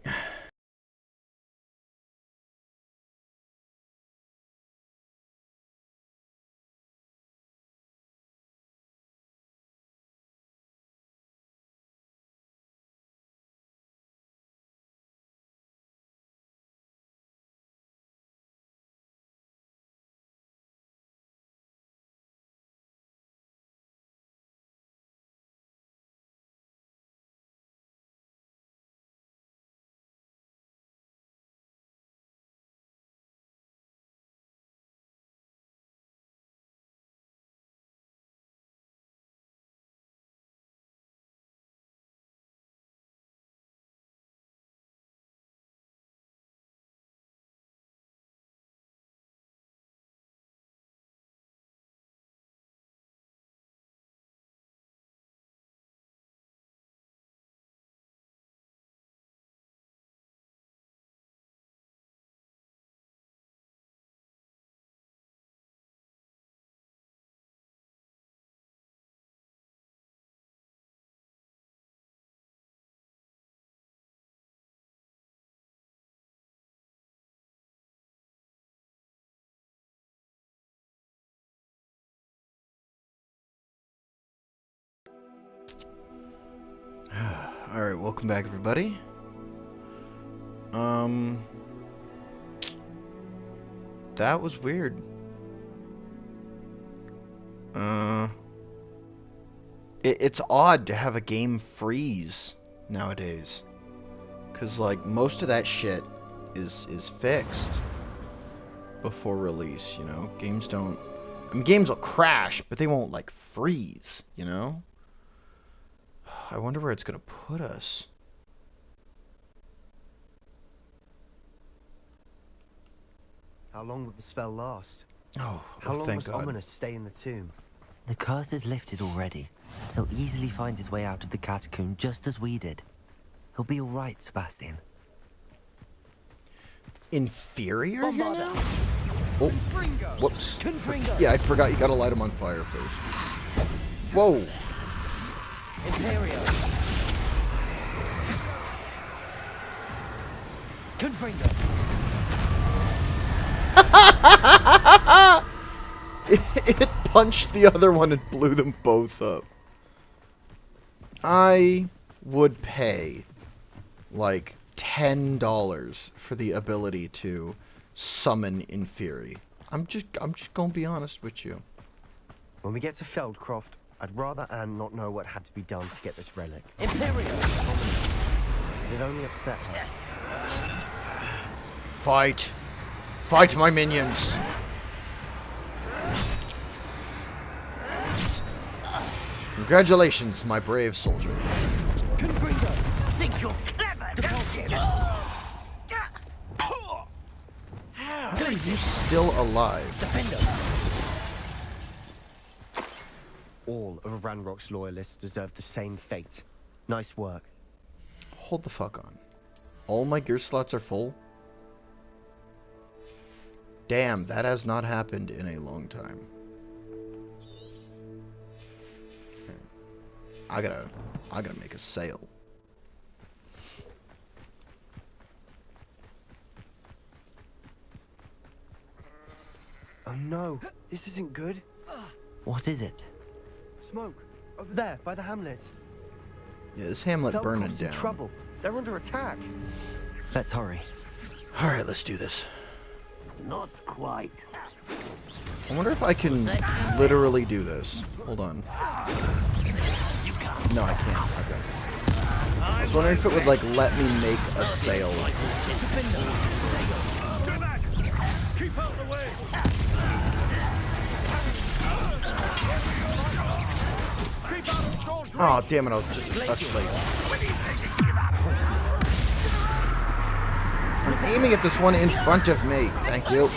Alright, welcome back everybody. That was weird. It's odd to have a game freeze nowadays. 'Cause like most of that shit is fixed before release, you know? Games don't, I mean games will crash, but they won't like freeze, you know? I wonder where it's gonna put us. How long would the spell last? Oh, How long thank must God. Ominous stay in the tomb? The curse is lifted already. He'll easily find his way out of the catacomb just as we did. He'll be alright, Sebastian. Inferior here now? Oh, whoops. Yeah, I forgot you gotta light him on fire first. Whoa! Imperio. Confringo. It punched the other one and blew them both up. I would pay like $10 for the ability to summon Inferi. I'm just gonna be honest with you. When we get to Feldcroft, I'd rather Anne not know what had to be done to get this relic. Imperio. It only upset her. Fight! Fight my minions! Congratulations, my brave soldier. Confringo. Think you're clever, don't you? How are you still alive? Defender. All of Ranrock's loyalists deserve the same fate. Nice work. Hold the fuck on. All my gear slots are full? Damn, that has not happened in a long time. I gotta make a sale. Oh no, this isn't good. What is it? Smoke, over there, by the hamlet. Yeah, this hamlet burning Feldcroft's in down. trouble. They're under attack. Let's hurry. Alright, let's do this. Not quite. I wonder if I can literally do this. Hold on. No, I can't. Okay. I was wondering if it would, like, let me make a sale. Keep out the way. Oh, damn it, I was just a touch late. I'm aiming at this one in front of me. Thank you.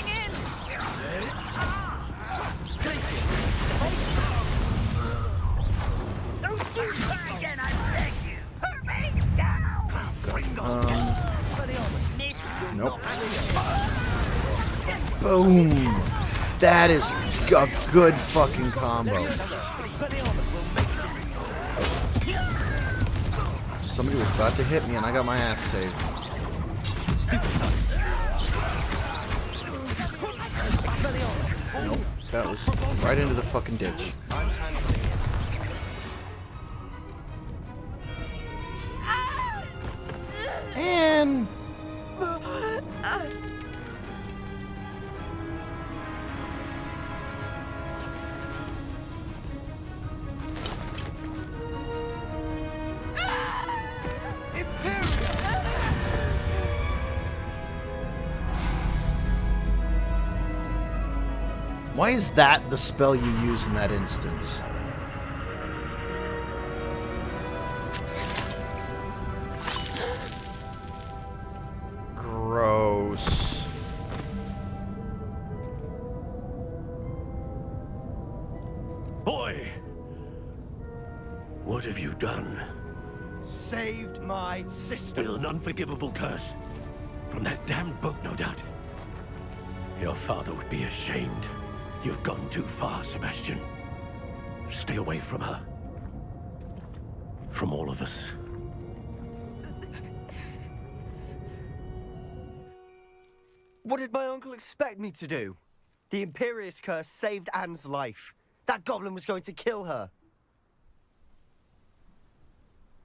Don't do that again, I beg you. Put me down. Nope. Boom. That is a good fucking combo. was about to hit me and I got my ass saved. Nope, that was right into the fucking ditch. And... why is that the spell you use in that instance? Gross. Boy! What have you done? Saved my sister. With an unforgivable curse. From that damned book, no doubt. Your father would be ashamed. You've gone too far, Sebastian. Stay away from her. From all of us. What did my uncle expect me to do? The Imperious curse saved Anne's life. That goblin was going to kill her.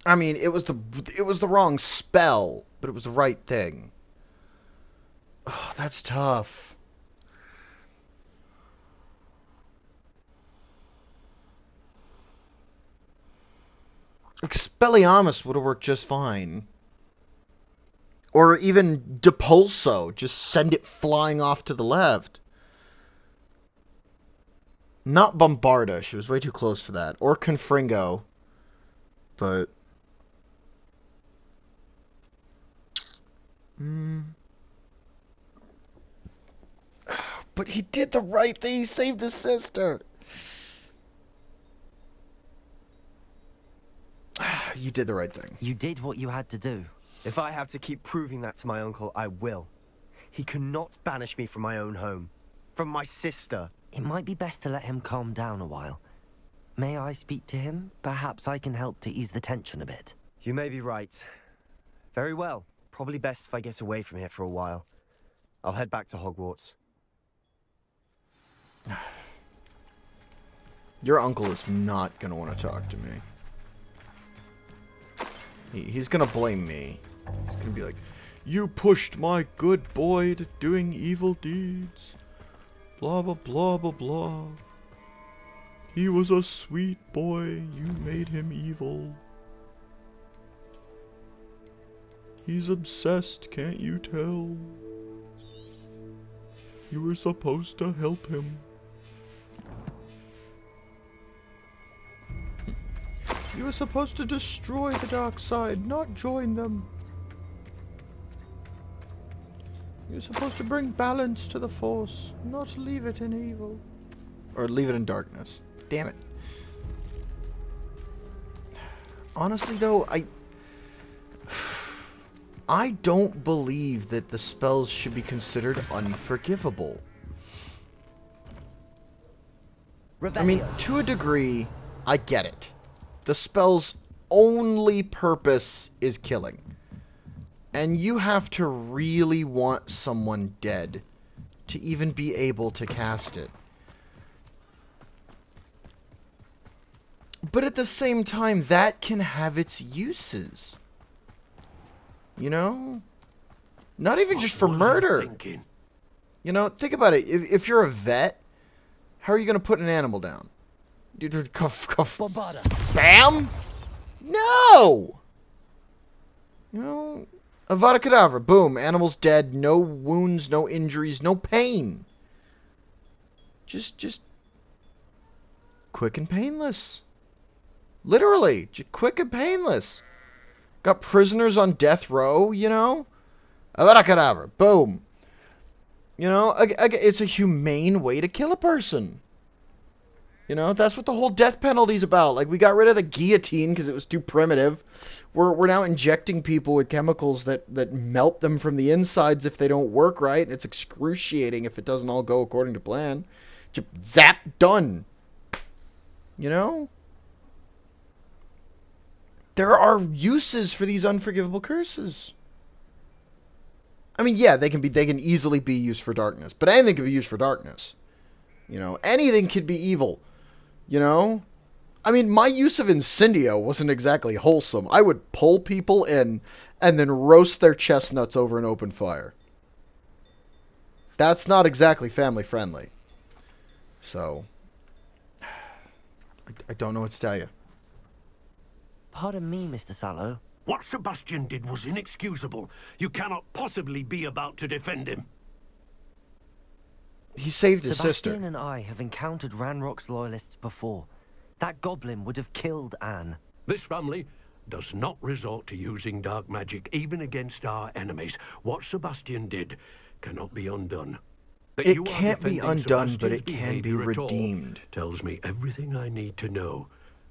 I mean, it was the wrong spell, but it was the right thing. Oh, that's tough. Expelliarmus would have worked just fine. Or even Depulso, just send it flying off to the left. Not Bombarda, she was way too close for that. Or Confringo. But... But he did the right thing, he saved his sister. You did the right thing. You did what you had to do. If I have to keep proving that to my uncle, I will. He cannot banish me from my own home. From my sister. It might be best to let him calm down a while. May I speak to him? Perhaps I can help to ease the tension a bit. You may be right. Very well. Probably best if I get away from here for a while. I'll head back to Hogwarts. Your uncle is not going to want to talk to me. He's going to blame me. He's going to be like, you pushed my good boy to doing evil deeds. Blah, blah, blah, blah, blah. He was a sweet boy. You made him evil. He's obsessed, can't you tell? You were supposed to help him. You were supposed to destroy the dark side, not join them. You're supposed to bring balance to the Force, not leave it in evil. Or leave it in darkness. Damn it. Honestly though, I don't believe that the spells should be considered unforgivable. I mean, to a degree, I get it. The spell's only purpose is killing. And you have to really want someone dead to even be able to cast it. But at the same time, that can have its uses. You know? Not even just for murder. You know, think about it. If you're a vet, how are you going to put an animal down? You just cuff, cuff, bam? No! You know, Avada Kedavra, boom, animal's dead, no wounds, no injuries, no pain. Just quick and painless. Literally, just quick and painless. Got prisoners on death row, you know? Avada Kedavra, boom. You know, it's a humane way to kill a person. You know, that's what the whole death penalty's about. Like, we got rid of the guillotine because it was too primitive. We're now injecting people with chemicals that melt them from the insides if they don't work right. It's excruciating if it doesn't all go according to plan. Just zap, done. You know? There are uses for these unforgivable curses. I mean, yeah, they can easily be used for darkness, but anything can be used for darkness. You know, anything could be evil. You know? I mean, my use of Incendio wasn't exactly wholesome. I would pull people in and then roast their chestnuts over an open fire. That's not exactly family friendly. So, I don't know what to tell you. Pardon me, Mr. Sallow. What Sebastian did was inexcusable. You cannot possibly be about to defend him. He saved his sister. Sebastian and I have encountered Ranrock's loyalists before. That goblin would have killed Anne. This family does not resort to using dark magic even against our enemies. What Sebastian did cannot be undone. That It you are can't be defending undone, but Sebastian's it can be behavior at all redeemed. tells me everything I need to know.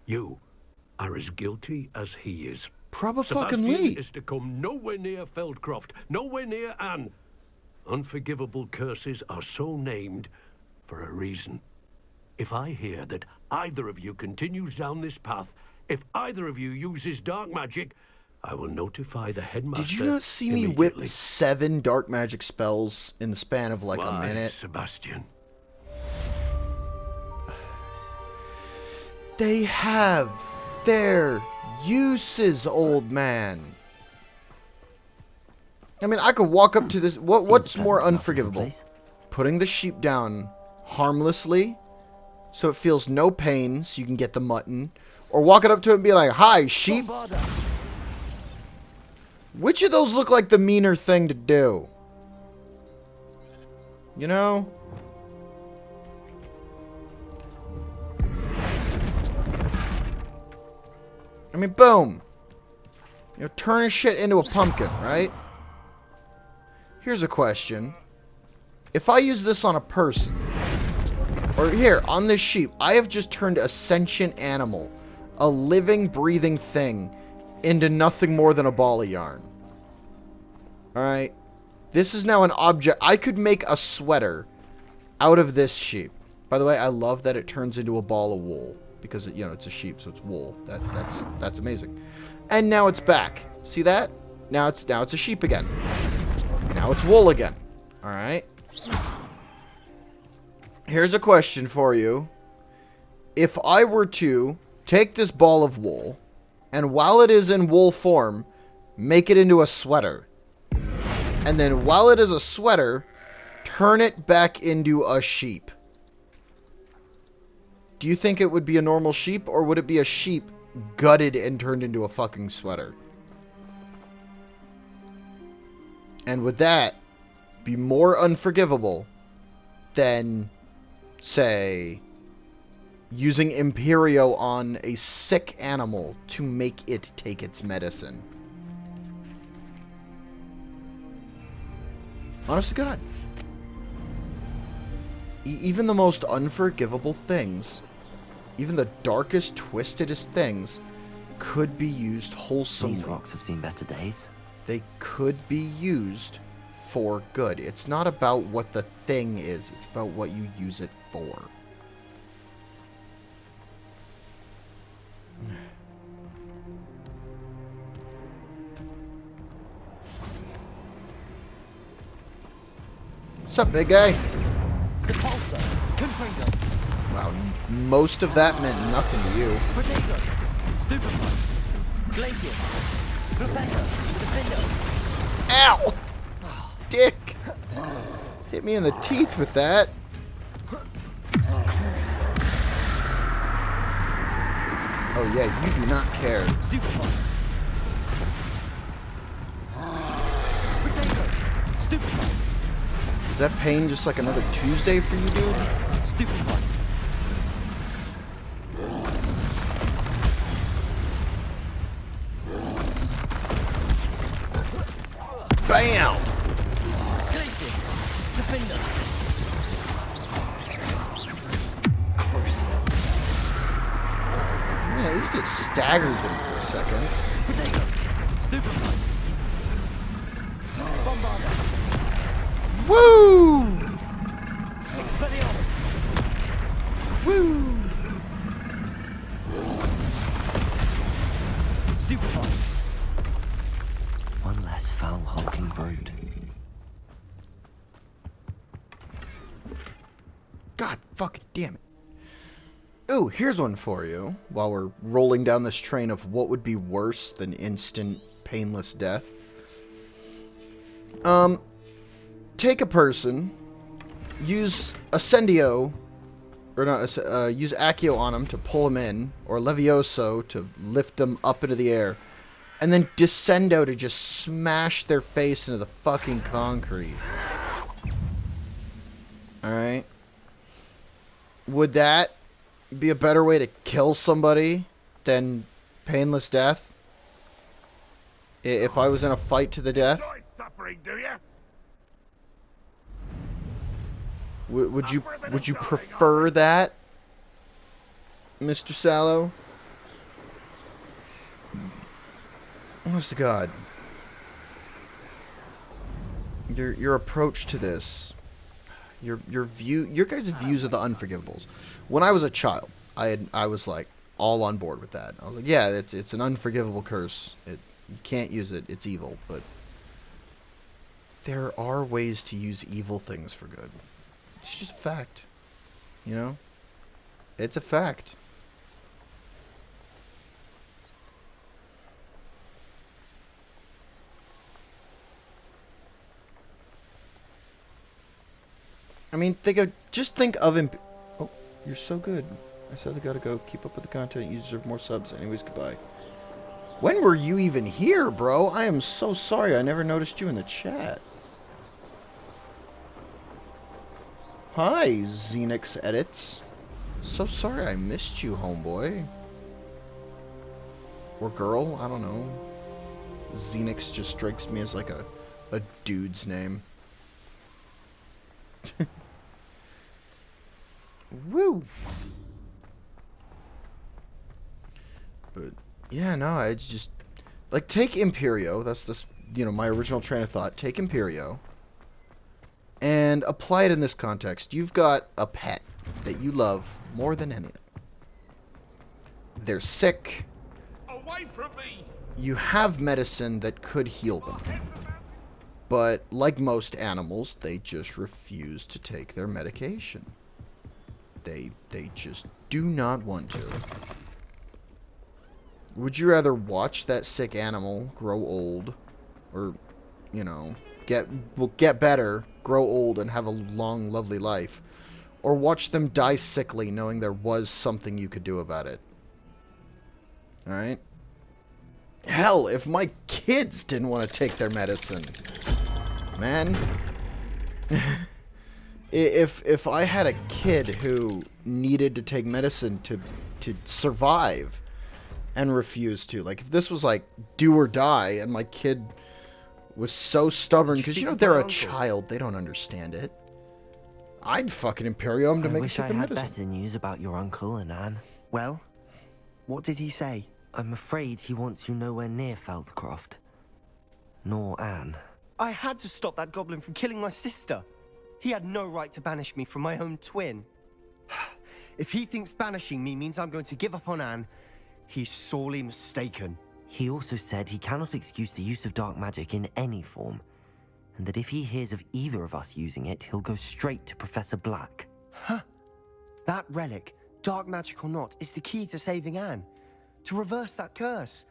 You are as guilty as he is. Probably-fucking-ly. Sebastian is to come nowhere near Feldcroft, nowhere near Anne. Unforgivable curses are so named for a reason. If I hear that either of you continues down this path, if either of you uses dark magic, I will notify the headmaster. Did you not see me whip 7 dark magic spells in the span of like a minute? Sebastian. They have their uses, old man. I mean, I could walk up to this. What's more unforgivable? Putting the sheep down harmlessly, so it feels no pain, so you can get the mutton, or walking up to it and be like, "Hi, sheep." Which of those look like the meaner thing to do? You know? I mean, boom. You know, turn shit into a pumpkin, right? Here's a question. If I use this on a person, or here, on this sheep, I have just turned a sentient animal, a living, breathing thing, into nothing more than a ball of yarn. Alright? This is now an object. I could make a sweater out of this sheep. By the way, I love that it turns into a ball of wool. Because, you know, it's a sheep, so it's wool. That's amazing. And now it's back. See that? Now it's a sheep again. Now it's wool again. Alright? Here's a question for you. If I were to take this ball of wool, and while it is in wool form, make it into a sweater, and then while it is a sweater, turn it back into a sheep, do you think it would be a normal sheep, or would it be a sheep gutted and turned into a fucking sweater? And would that be more unforgivable than, say, using Imperio on a sick animal to make it take its medicine? Honest to God. Even the most unforgivable things, even the darkest, twistedest things, could be used wholesomely. These rocks have seen better days. They could be used for good. It's not about what the thing is, it's about what you use it for. What's up, big guy? Wow, most of that meant nothing to you. Ow! Dick! Hit me in the teeth with that. Oh yeah, you do not care. Is that pain just like another Tuesday for you, dude? Bam! Man, at least it staggers him for a second. Woo! Woo! One less foul hulking brute. God fucking damn it. Ooh, here's one for you, while we're rolling down this train of what would be worse than instant, painless death. Take a person, use Ascendio, or not, use Accio on them to pull them in, or Levioso to lift them up into the air, and then Descendo to just smash their face into the fucking concrete. Alright? Would that be a better way to kill somebody than painless death? If I was in a fight to the death? Enjoy suffering, do you? Would you prefer that, Mr. Sallow? Honest to God, your approach to this, your guys' views of the Unforgivables. When I was a child, I was like all on board with that. I was like, yeah, it's an unforgivable curse. You can't use it. It's evil. But there are ways to use evil things for good. It's just a fact, you know? It's a fact. I mean, just think of him. Oh, you're so good. I sadly gotta go. Keep up with the content. You deserve more subs. Anyways, goodbye. When were you even here, bro? I am so sorry. I never noticed you in the chat. Hi, Xenix Edits. So sorry I missed you, homeboy. Or girl, I don't know. Xenix just strikes me as like a dude's name. Woo! But, yeah, no, it's just... Like, take Imperio. That's this, you know, my original train of thought. Take Imperio. And apply it in this context. You've got a pet that you love more than anything. They're sick. Away from me! You have medicine that could heal them. But, like most animals, they just refuse to take their medication. They just do not want to. Would you rather watch that sick animal grow old, or, you know, get better, grow old, and have a long, lovely life, or watch them die sickly knowing there was something you could do about it? Alright? Hell, if my kids didn't want to take their medicine, man. If I had a kid who needed to take medicine to survive and refused to, like if this was like do or die and my kid was so stubborn, because you know they're a child, they don't understand it, I'd fucking Imperium to make it take the medicine. I wish I had better news about your uncle and Anne. Well, what did he say? I'm afraid he wants you nowhere near Feldcroft. Nor Anne. I had to stop that goblin from killing my sister. He had no right to banish me from my own twin. If he thinks banishing me means I'm going to give up on Anne, he's sorely mistaken. He also said he cannot excuse the use of dark magic in any form, and that if he hears of either of us using it, he'll go straight to Professor Black. Huh. That relic, dark magic or not, is the key to saving Anne. To reverse that curse.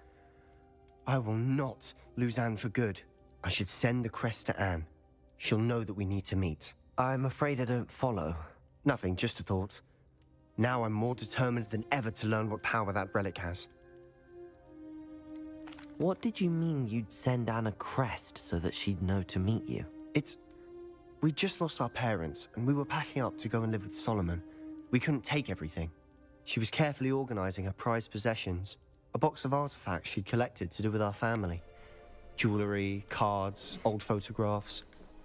I will not lose Anne for good. I should send the crest to Anne. She'll know that we need to meet. I'm afraid I don't follow. Nothing, just a thought. Now I'm more determined than ever to learn what power that relic has. What did you mean you'd send Anne a crest so that she'd know to meet you? We just lost our parents, and we were packing up to go and live with Solomon. We couldn't take everything. She was carefully organizing her prized possessions, a box of artifacts she'd collected to do with our family. Jewelry, cards, old photographs.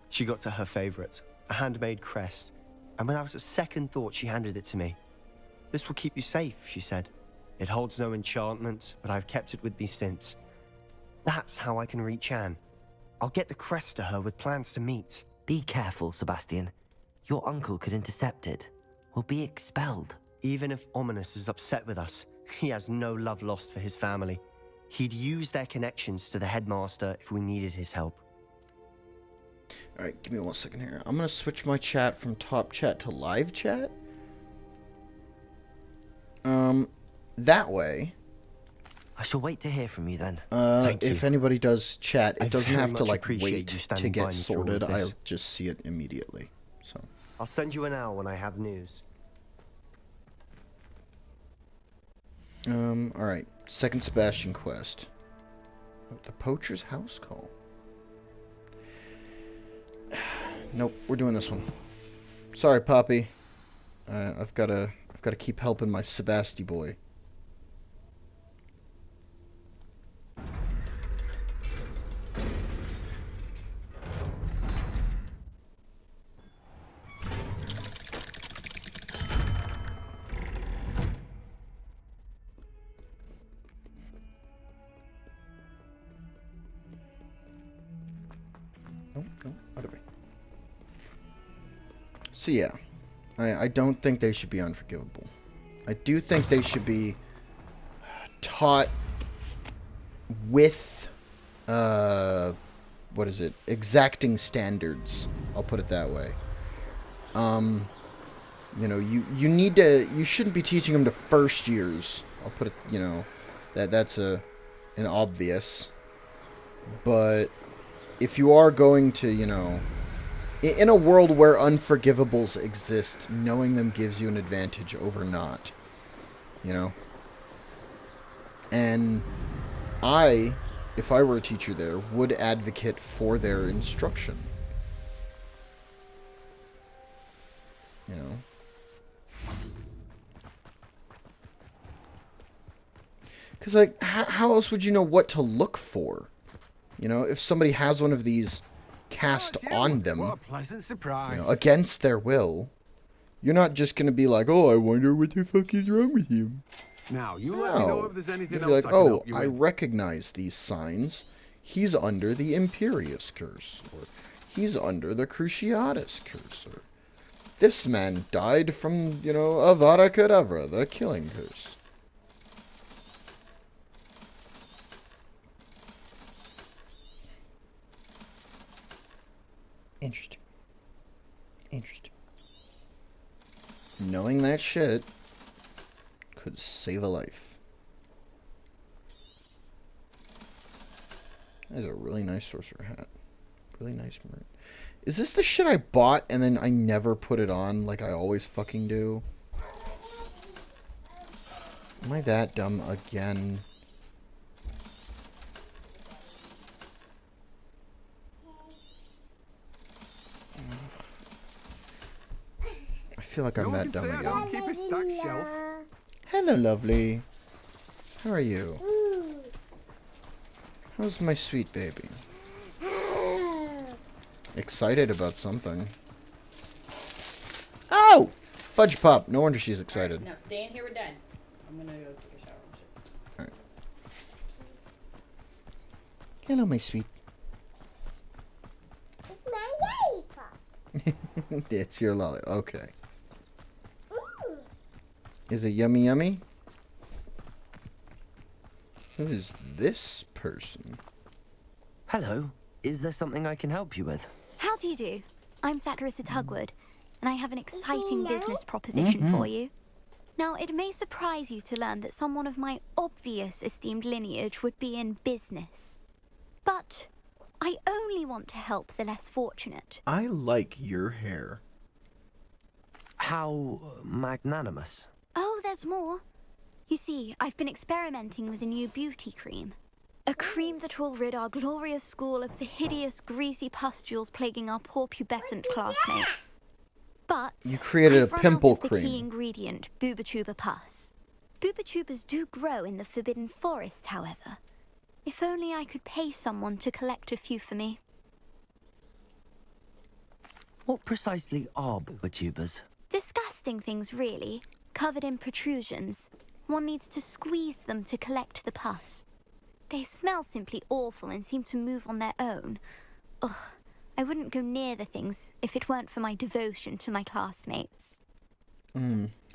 She got to her favorite, a handmade crest, and without a second thought she handed it to me. This will keep you safe, she said. It holds no enchantment, but I've kept it with me since. That's how I can reach Anne. I'll get the crest to her with plans to meet. Be careful, Sebastian. Your uncle could intercept it. We'll be expelled. Even if Ominous is upset with us, he has no love lost for his family. He'd use their connections to the headmaster if we needed his help. Alright, give me 1 second here. I'm gonna switch my chat from top chat to live chat. That way. I shall wait to hear from you then. If anybody does chat, it doesn't have to, like, appreciate wait you to standing by get me through all of sorted. this. I'll just see it immediately. So. I'll send you an hour when I have news. Alright. Second Sebastian quest. Oh, the Poacher's House Call. Nope, we're doing this one. Sorry, Poppy. I've gotta keep helping my Sebasti boy. No, other way. So yeah, I don't think they should be unforgivable. I do think they should be taught with, what is it? Exacting standards. I'll put it that way. You know, you shouldn't be teaching them to first years. I'll put it, you know, that's an obvious. But if you are going to, you know, in a world where unforgivables exist, knowing them gives you an advantage over not. You know? And if I were a teacher there, would advocate for their instruction. You know? Because, like, how else would you know what to look for? You know, if somebody has one of these cast on them, What a pleasant surprise. you know, against their will, you're not just going to be like, oh, I wonder what the fuck is wrong with you. Now, you let me know No. if there's anything You'd be else like, I can oh, help you I with. recognize these signs. He's under the Imperius curse. Or he's under the Cruciatus curse. Or this man died from, you know, Avada Kedavra, the killing curse. Interesting. Interesting. Knowing that shit could save a life. That is a really nice sorcerer hat. Really nice maroon. Is this the shit I bought and then I never put it on like I always fucking do? Am I that dumb again? I feel like I'm that dumb again. Keep a stocked shelf. Hello, lovely. How are you? How's my sweet baby? Excited about something. Oh! Fudge Pop. No wonder she's excited. Now stay in here, we're done. I'm gonna go take a shower and shit. Alright. Hello, my sweet. It's my lollipop. It's your lolly. Okay. Ooh. Is it yummy yummy? Who is this person? Hello. Is there something I can help you with? How do you do? I'm Satirissa Tugwood, and I have an exciting business proposition for you. Now, it may surprise you to learn that someone of my obvious esteemed lineage would be in business. But I only want to help the less fortunate. I like your hair. How magnanimous. Oh, there's more. You see, I've been experimenting with a new beauty cream. A cream that will rid our glorious school of the hideous, greasy pustules plaguing our poor pubescent classmates. But You created I've a run pimple out of the key cream. ingredient, Bubatuba pus. Bubatubas do grow in the Forbidden Forest, however. If only I could pay someone to collect a few for me. What precisely are bubotubers? Disgusting things, really, covered in protrusions. One needs to squeeze them to collect the pus. They smell simply awful and seem to move on their own. Ugh, I wouldn't go near the things if it weren't for my devotion to my classmates.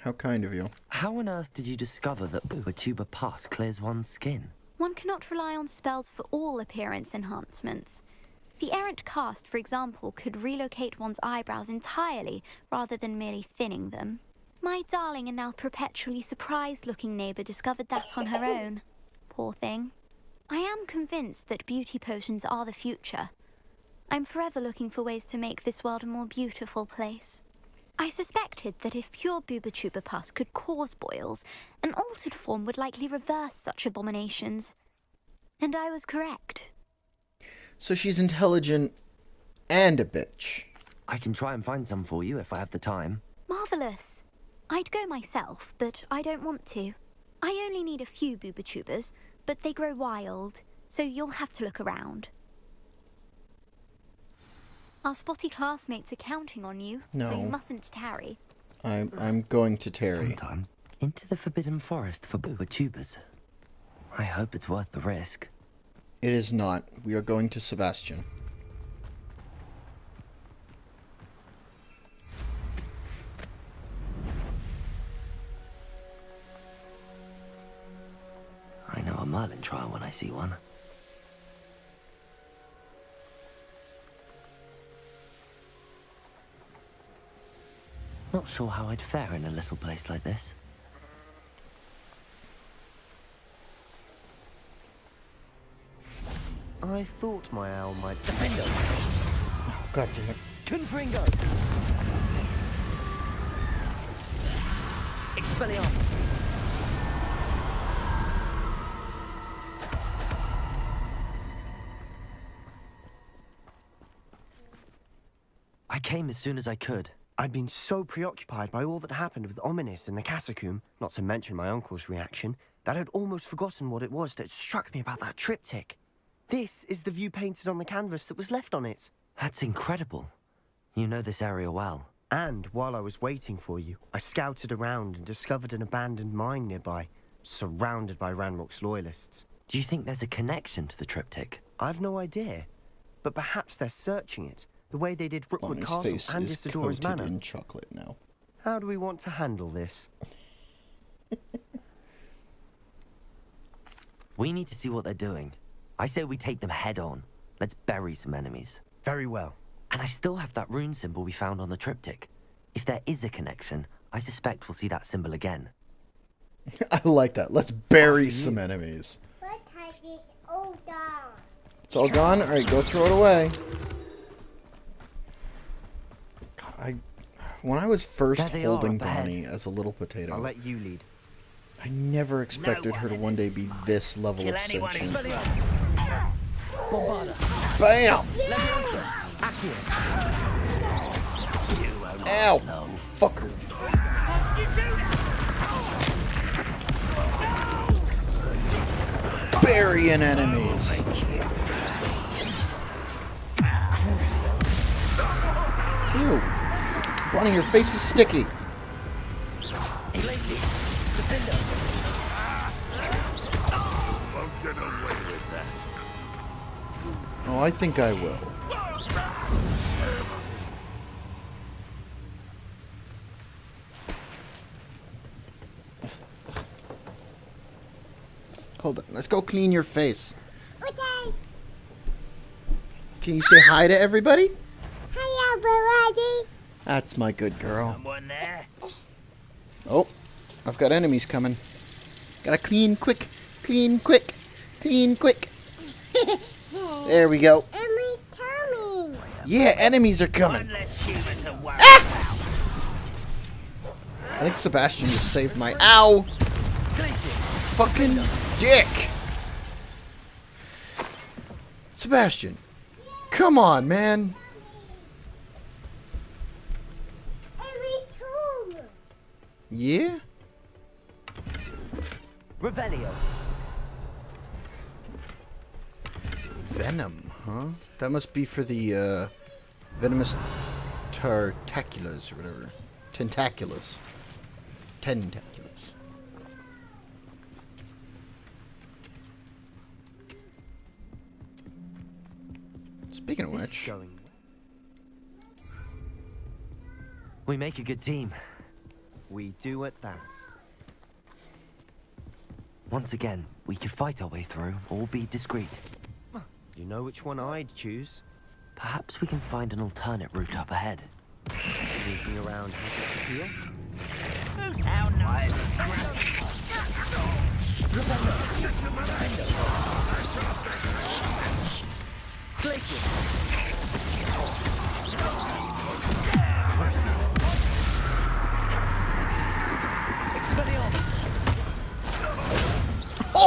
How kind of you. How on earth did you discover that bubotuber pus clears one's skin? One cannot rely on spells for all appearance enhancements. The errant cast, for example, could relocate one's eyebrows entirely rather than merely thinning them. My darling and now perpetually surprised-looking neighbour discovered that on her own. Poor thing. I am convinced that beauty potions are the future. I'm forever looking for ways to make this world a more beautiful place. I suspected that if pure booba-tuba pus could cause boils, an altered form would likely reverse such abominations. And I was correct. So she's intelligent and a bitch. I can try and find some for you if I have the time. Marvellous. I'd go myself, but I don't want to. I only need a few booba-tubas, but they grow wild, so you'll have to look around. Our spotty classmates are counting on you, so you mustn't tarry. I'm going to tarry. Sometimes into the Forbidden Forest for booba-tubas. I hope it's worth the risk. It is not. We are going to Sebastian. I know a Merlin trial when I see one. Not sure how I'd fare in a little place like this. I thought my owl might... Defender! God damn it. Confringo! Expelliarmus! I came as soon as I could. I'd been so preoccupied by all that happened with Ominis in the catacomb, not to mention my uncle's reaction, that I'd almost forgotten what it was that struck me about that triptych. This is the view painted on the canvas that was left on it. That's incredible. You know this area well. And while I was waiting for you, I scouted around and discovered an abandoned mine nearby, surrounded by Ranrock's loyalists. Do you think there's a connection to the triptych? I've no idea, but perhaps they're searching it, the way they did Rookwood Bonnie's Castle face and is Isidora's coated Manor. in chocolate now. How do we want to handle this? We need to see what they're doing. I say we take them head on. Let's bury some enemies. Very well. And I still have that rune symbol we found on the triptych. If there is a connection, I suspect we'll see that symbol again. I like that. Let's bury some enemies. What has this all done? It's all gone? Alright, go throw it away. God, when I was first There they are, holding up ahead. Bonnie as a little potato, I'll let you lead. I never expected her to one day be this level of sentient. Bam! Ow! Fucker. Burying enemies. Ew. Bonnie, your face is sticky. Hey, Lacey, defender. Won't get away with that. Oh, I think I will. Hold on, let's go clean your face. Okay. Can you say hi to everybody? Hi, everybody. That's my good girl. Someone there? Oh, I've got enemies coming. Gotta clean quick, clean quick, clean quick. There we go. Emmy's coming. Yeah, enemies are coming. One less human to worry Ah! I think Sebastian just saved my ow fucking dick. Sebastian, come on, man. Emmy's home. Yeah? Revelio. Venom, huh? That must be for the venomous tartaculas or whatever. Tentaculus. Tentaculus. Speaking of This which, is going... We make a good team. We do at that. Once again, we could fight our way through or be discreet. You know which one I'd choose? Perhaps we can find an alternate route up ahead. Sneaking around hazards appeal? How nice.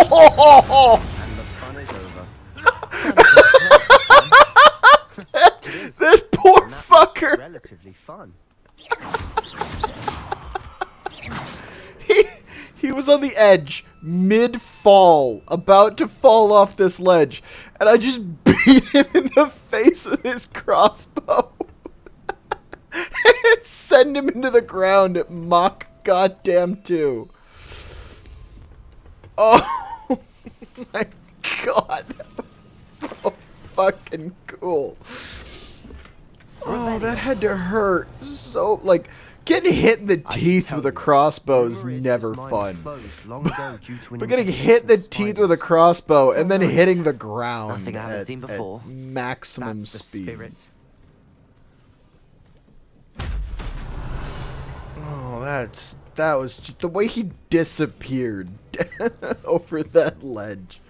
And the fun is over. This poor And that was fucker. relatively fun. He was on the edge, mid-fall, about to fall off this ledge, and I just beat him in the face with his crossbow. And send him into the ground at Mach goddamn 2. Oh my god, that was so fucking cool. Oh, that had to hurt so, like, getting hit in the teeth with a crossbow is never fun. But getting hit in the teeth with a crossbow and then hitting the ground Nothing I haven't at, seen before. at maximum That's the speed. spirit. Oh, that was just the way he disappeared over that ledge.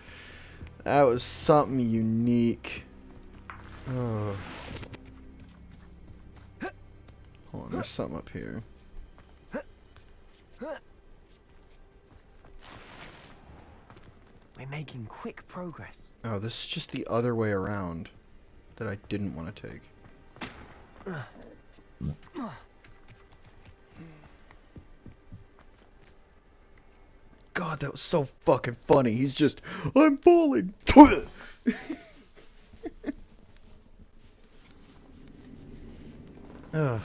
That was something unique. Oh. Hold on, there's something up here. We're making quick progress. Oh, this is just the other way around that I didn't want to take. God, that was so fucking funny. He's just, I'm falling. Ugh.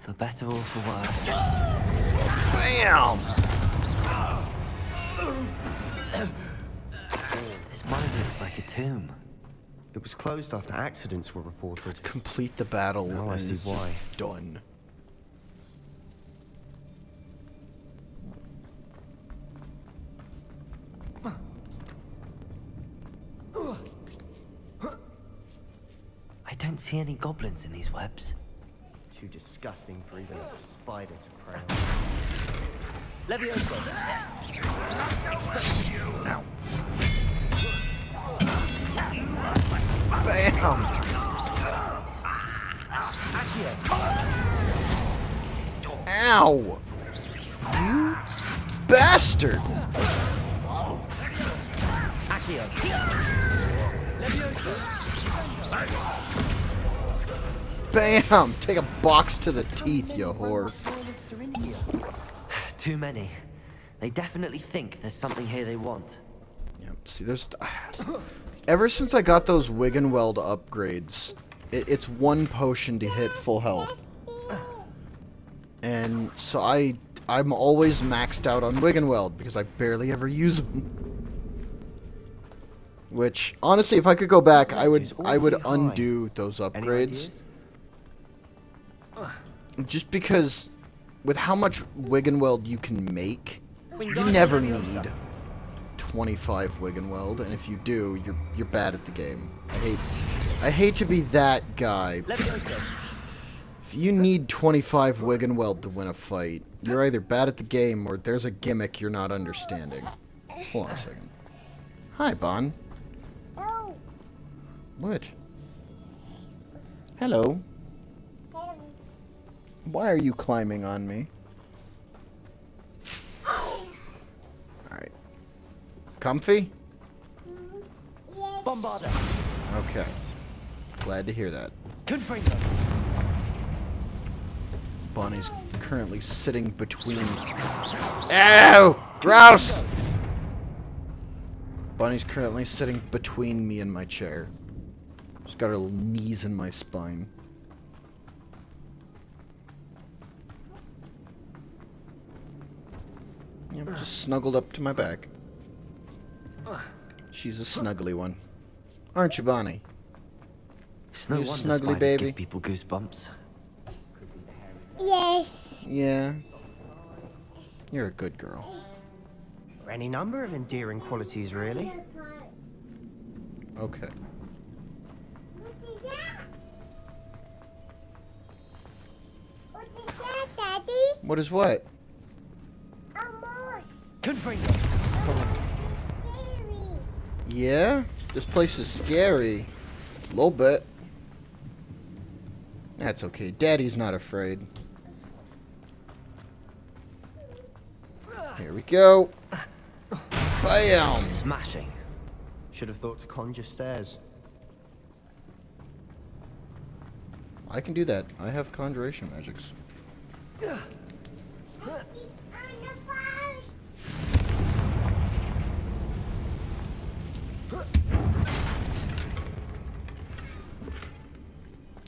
For better or for worse. Bam! This mine looks like a tomb. It was closed after accidents were reported. Complete the battle Now I and see it's why. just done. I don't see any goblins in these webs. Too disgusting for even a spider to prey on. Levioso. Ow. Bam! Ow! You bastard! Bam! Take a box to the teeth, you whore. Too many. They definitely think there's something here they want. Yep, see, there's... Ever since I got those Wiggenweld upgrades, it's one potion to hit full health. And so I'm always maxed out on Wiggenweld, because I barely ever use them. Which, honestly, if I could go back, I would undo those upgrades. Just because, with how much Wiggenweld you can make, you never need 25 Wiggenweld, and if you do, you're bad at the game. I hate to be that guy. If you need 25 Wiggenweld to win a fight, you're either bad at the game or there's a gimmick you're not understanding. Hold on a second. Hi, Bon. Oh, What? Hello. Why are you climbing on me? Alright. Comfy? yes. Bombarda. Okay. Glad to hear that. Confringo. Bonnie's currently sitting between... Ow! Gross! Bonnie's currently sitting between me and my chair. She's got her little knees in my spine. Yep, just snuggled up to my back. She's a snuggly one. Aren't you, Bonnie? It's no You wonder snuggly spiders baby. give people goosebumps. Yes. Yeah. You're a good girl. Or any number of endearing qualities, really. Okay. What is that? What is that, Daddy? What is what? A mouse. Confringo. Scary. Yeah? This place is scary. A little bit. That's okay. Daddy's not afraid. Here we go. Bam! Smashing. Should have thought to conjure stairs. I can do that. I have conjuration magics. On the fire.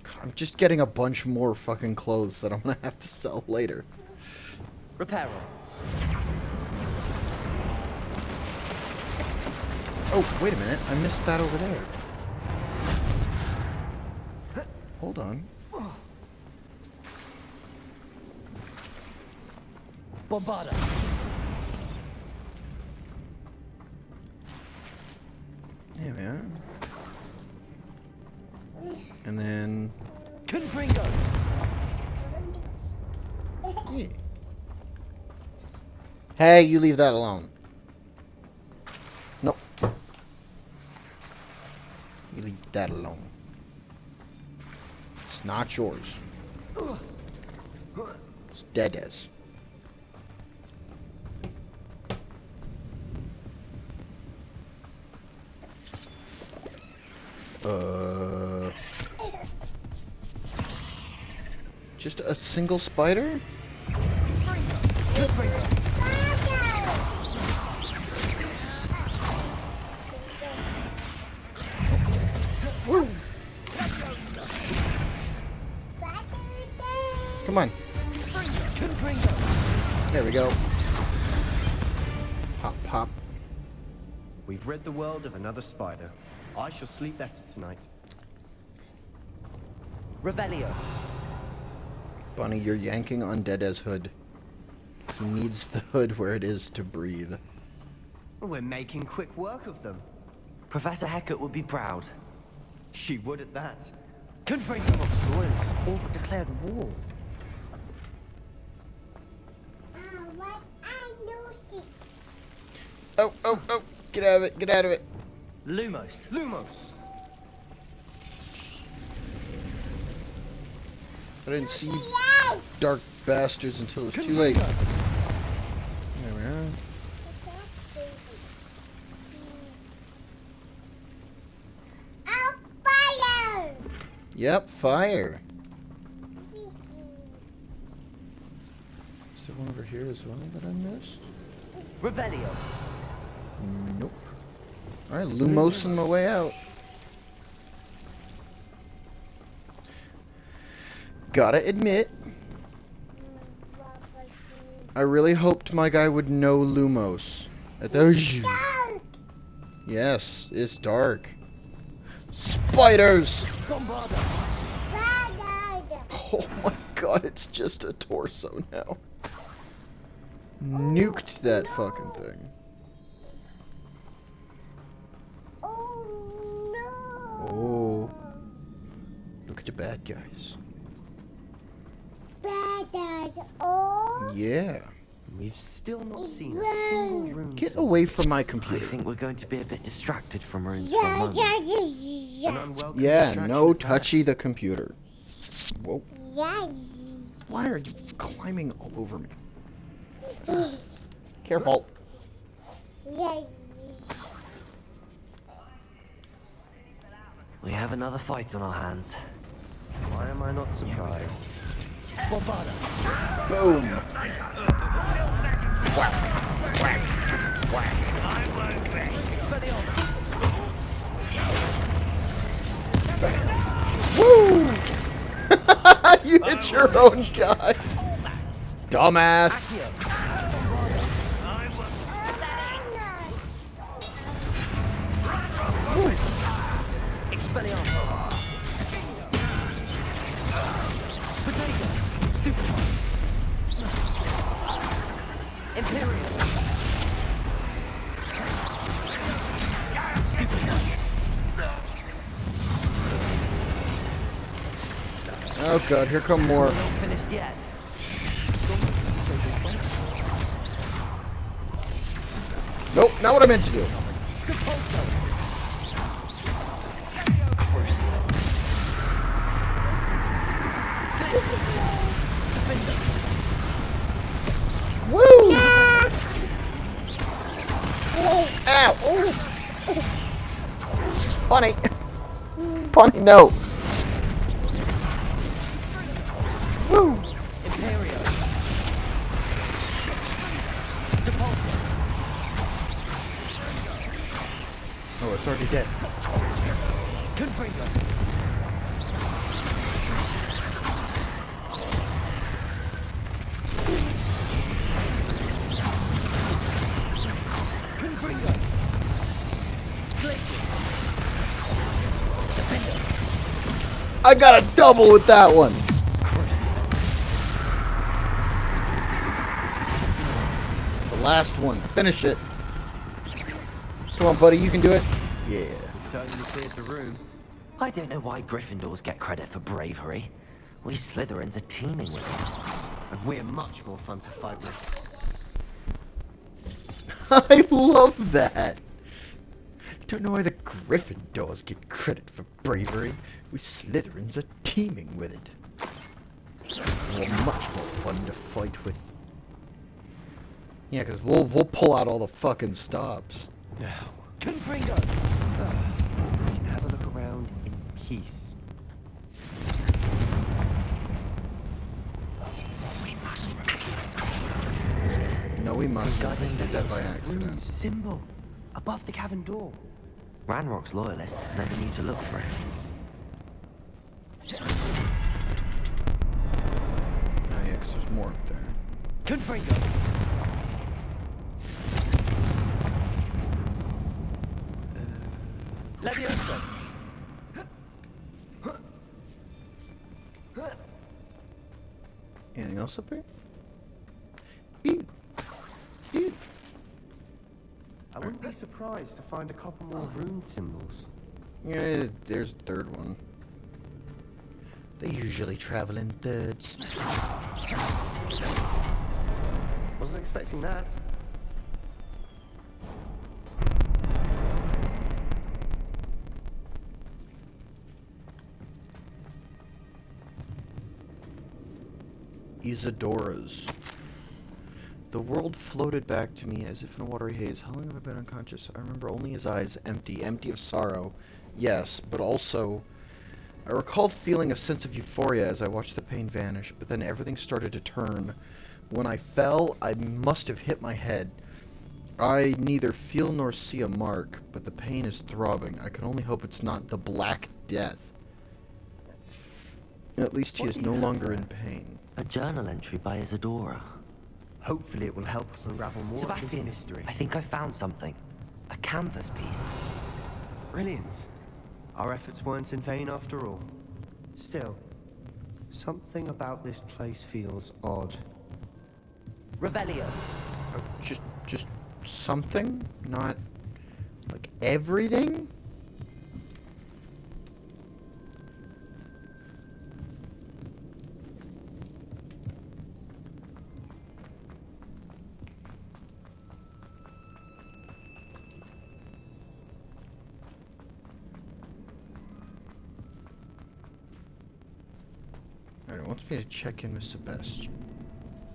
God, I'm just getting a bunch more fucking clothes that I'm gonna have to sell later. Reparo. Oh, wait a minute. I missed that over there. Hold on. Bombarda. There we are. And then... Confringo. Hey. Hey, you leave that alone. Nope. You leave that alone. It's not yours. It's Dede's. Just a single spider? Woo. Come on. There we go. Pop, pop. We've rid the world of another spider. I shall sleep better tonight. Revelio. Bunny, you're yanking on Dede's hood. He needs the hood where it is to breathe. We're making quick work of them. Professor Hecat would be proud. She would at that. Confringo. Royalists all but declared war. What I know it. Oh, oh, oh! Get out of it! Get out of it! Lumos. Lumos! I didn't see dark bastards until it was too late. There we are. Oh, fire! Yep, fire. We see. Is there one over here as well that I missed? Revelio. Nope. Alright, Lumos on my way out. Gotta admit, I really hoped my guy would know Lumos. Dark. Yes, it's dark. Spiders! Bad. Oh my god, it's just a torso now. Nuked that fucking thing. Oh no. Oh. Look at the bad guys. Bad. Oh. Yeah. We've still not seen a single room. Get away from my I computer. think we're going to be a bit distracted from ruins for a moment. An unwelcome Yeah, distraction no at best. touchy the computer. Whoa. Yeah. Why are you climbing all over me? Careful. Yeah. We have another fight on our hands. Why am I not surprised? Boom. Whack. Whack. Whack. Bam. Woo! You hit your own guy. Dumbass. Oh god, here come more. We're not finished yet. Nope, not what I meant to do. Woo! Ow! Oh. Bunny! Bunny, no! Woo! Oh, it's already dead. I got a double with that one! It's the last one. Finish it. Come on, buddy, you can do it. Yeah. You certainly cleared the room. I don't know why Gryffindors get credit for bravery. We Slytherins are teeming with it. And we're much more fun to fight with. I love that! Don't know why the Gryffindors get credit for bravery. We Slytherins are teeming with it. We're much more fun to fight with. Yeah, because we'll pull out all the fucking stops. Now, Confringo! We can have a look around in peace. We must No, we mustn't. I did that by Rune accident. symbol above the cavern door. Ranrock's loyalists never knew to look for it. Oh yeah, because there's more up there. Confringo! Leviosa! Anything else up here? Ew. Ew. I wouldn't be surprised to find a couple more rune symbols. Yeah, there's the third one. They usually travel in thirds. Wasn't expecting that. Isadora's. The world floated back to me as if in a watery haze. How long have I been unconscious? I remember only his eyes empty of sorrow. Yes, but also I recall feeling a sense of euphoria as I watched the pain vanish, but then everything started to turn. When I fell, I must have hit my head. I neither feel nor see a mark, but the pain is throbbing. I can only hope it's not the Black Death. At least he is no longer in pain. A journal entry by Isadora. Hopefully it will help us unravel more of this Sebastian, mystery. I think I found something. A canvas piece. Brilliant. Our efforts weren't in vain after all. Still, something about this place feels odd. Revelio. Just something? Not like everything? Alright, it wants me to check in with Sebastian.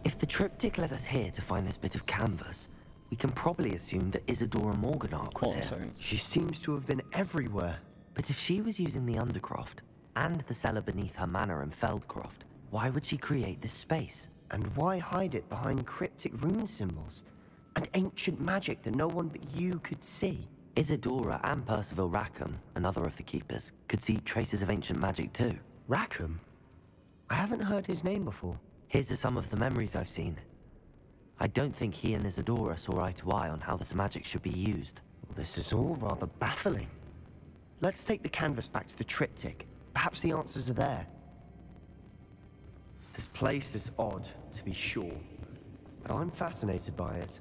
If the triptych led us here to find this bit of canvas, we can probably assume that Isadora Morganach was Hold on a here. second. She seems to have been everywhere. But if she was using the Undercroft, and the cellar beneath her manor in Feldcroft, why would she create this space? And why hide it behind cryptic rune symbols? And ancient magic that no one but you could see? Isadora and Percival Rackham, another of the Keepers, could see traces of ancient magic too. Rackham? I haven't heard his name before. His are some of the memories I've seen. I don't think he and Isadora saw eye to eye on how this magic should be used. This is all rather baffling. Let's take the canvas back to the triptych. Perhaps the answers are there. This place is odd, to be sure, but I'm fascinated by it.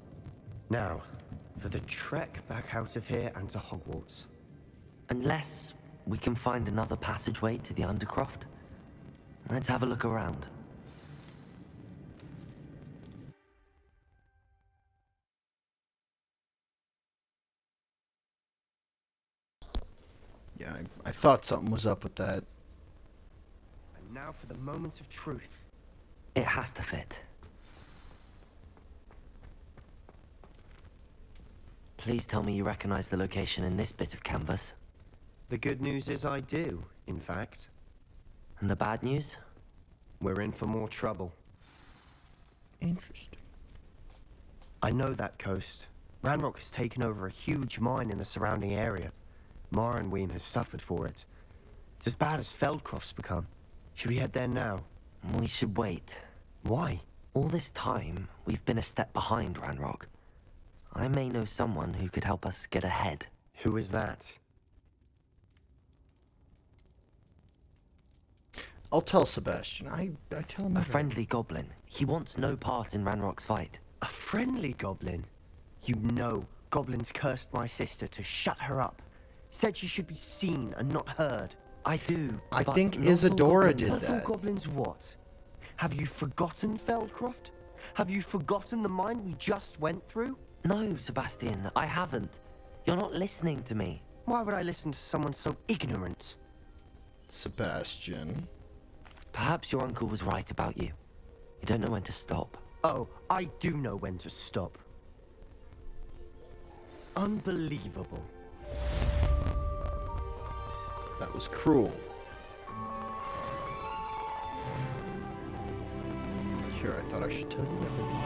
Now, for the trek back out of here and to Hogwarts. Unless we can find another passageway to the Undercroft. Let's have a look around. Yeah, I thought something was up with that. And now for the moment of truth. It has to fit. Please tell me you recognize the location in this bit of canvas. The good news is I do, in fact. And the bad news? We're in for more trouble. Interesting. I know that coast. Ranrock has taken over a huge mine in the surrounding area. Morinweem has suffered for it. It's as bad as Feldcroft's become. Should we head there now? We should wait. Why? All this time, we've been a step behind Ranrock. I may know someone who could help us get ahead. Who is that? I'll tell Sebastian. I tell him A everything. friendly goblin. He wants no part in Ranrock's fight. A friendly goblin? You know, goblins cursed my sister to shut her up. Said she should be seen and not heard. I do. I but think not all Isadora goblins- did Not all that. goblins what? Have you forgotten Feldcroft? Have you forgotten the mine we just went through? No, Sebastian, I haven't. You're not listening to me. Why would I listen to someone so ignorant? Sebastian. Perhaps your uncle was right about you. You don't know when to stop. Oh, I do know when to stop. Unbelievable. That was cruel. Here, I thought I should tell you everything.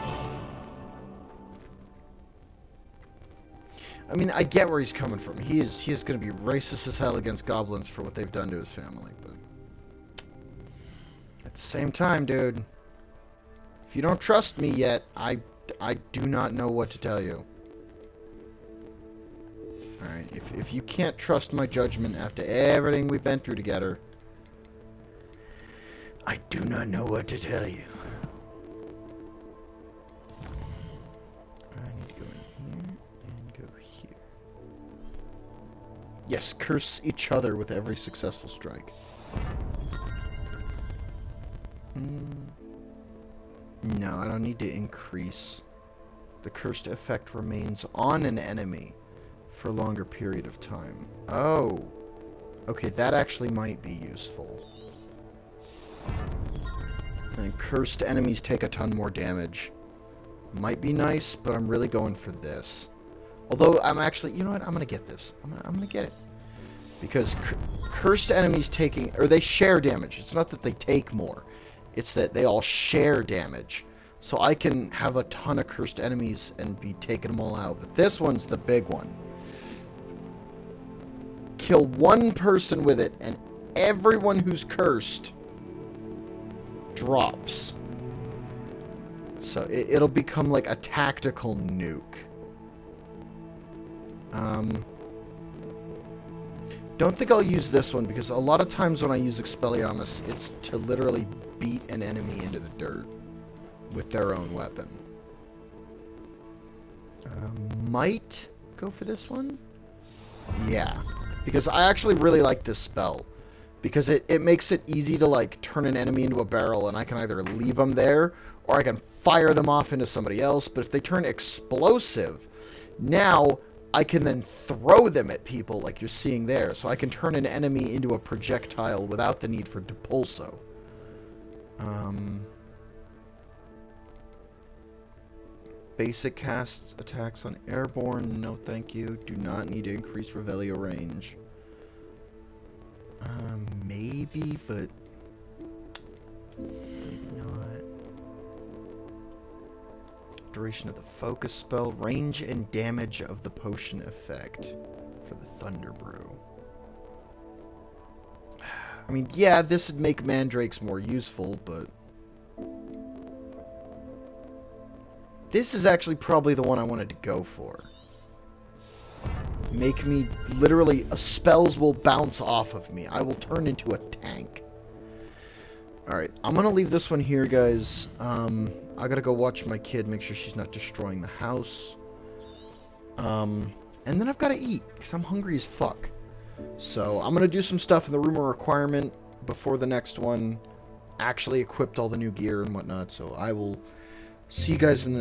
I mean, I get where he's coming from. He is going to be racist as hell against goblins for what they've done to his family, but at the same time, dude, if you don't trust me yet, I do not know what to tell you. Alright, if you can't trust my judgment after everything we've been through together, I do not know what to tell you. I need to go in here and go here. Yes, curse each other with every successful strike. No, I don't need to increase. The cursed effect remains on an enemy for a longer period of time. Oh. Okay, that actually might be useful. And cursed enemies take a ton more damage. Might be nice, but I'm really going for this. Although, I'm actually... You know what? I'm going to get this. I'm going to get it. Because cursed enemies taking... Or they share damage. It's not that they take more. It's that they all share damage. So I can have a ton of cursed enemies and be taking them all out. But this one's the big one. Kill one person with it, and everyone who's cursed drops. So it'll become like a tactical nuke. Don't think I'll use this one, because a lot of times when I use Expelliarmus, it's to literally beat an enemy into the dirt with their own weapon. Might go for this one? Yeah, because I actually really like this spell. Because it makes it easy to, like, turn an enemy into a barrel, and I can either leave them there, or I can fire them off into somebody else. But if they turn explosive, now I can then throw them at people, like you're seeing there. So I can turn an enemy into a projectile without the need for Depulso. Basic casts attacks on airborne, no thank you. Do not need to increase Revelio range. Maybe, but maybe not. Duration of the focus spell, range and damage of the potion effect for the Thunder Brew. I mean, yeah, this would make mandrakes more useful, but this is actually probably the one I wanted to go for. Make me, literally, spells will bounce off of me. I will turn into a tank. Alright, I'm gonna leave this one here, guys. I gotta go watch my kid, make sure she's not destroying the house. And then I've gotta eat, because I'm hungry as fuck. So, I'm gonna do some stuff in the room of requirement before the next one. actually equipped all the new gear and whatnot. So I will see you guys in the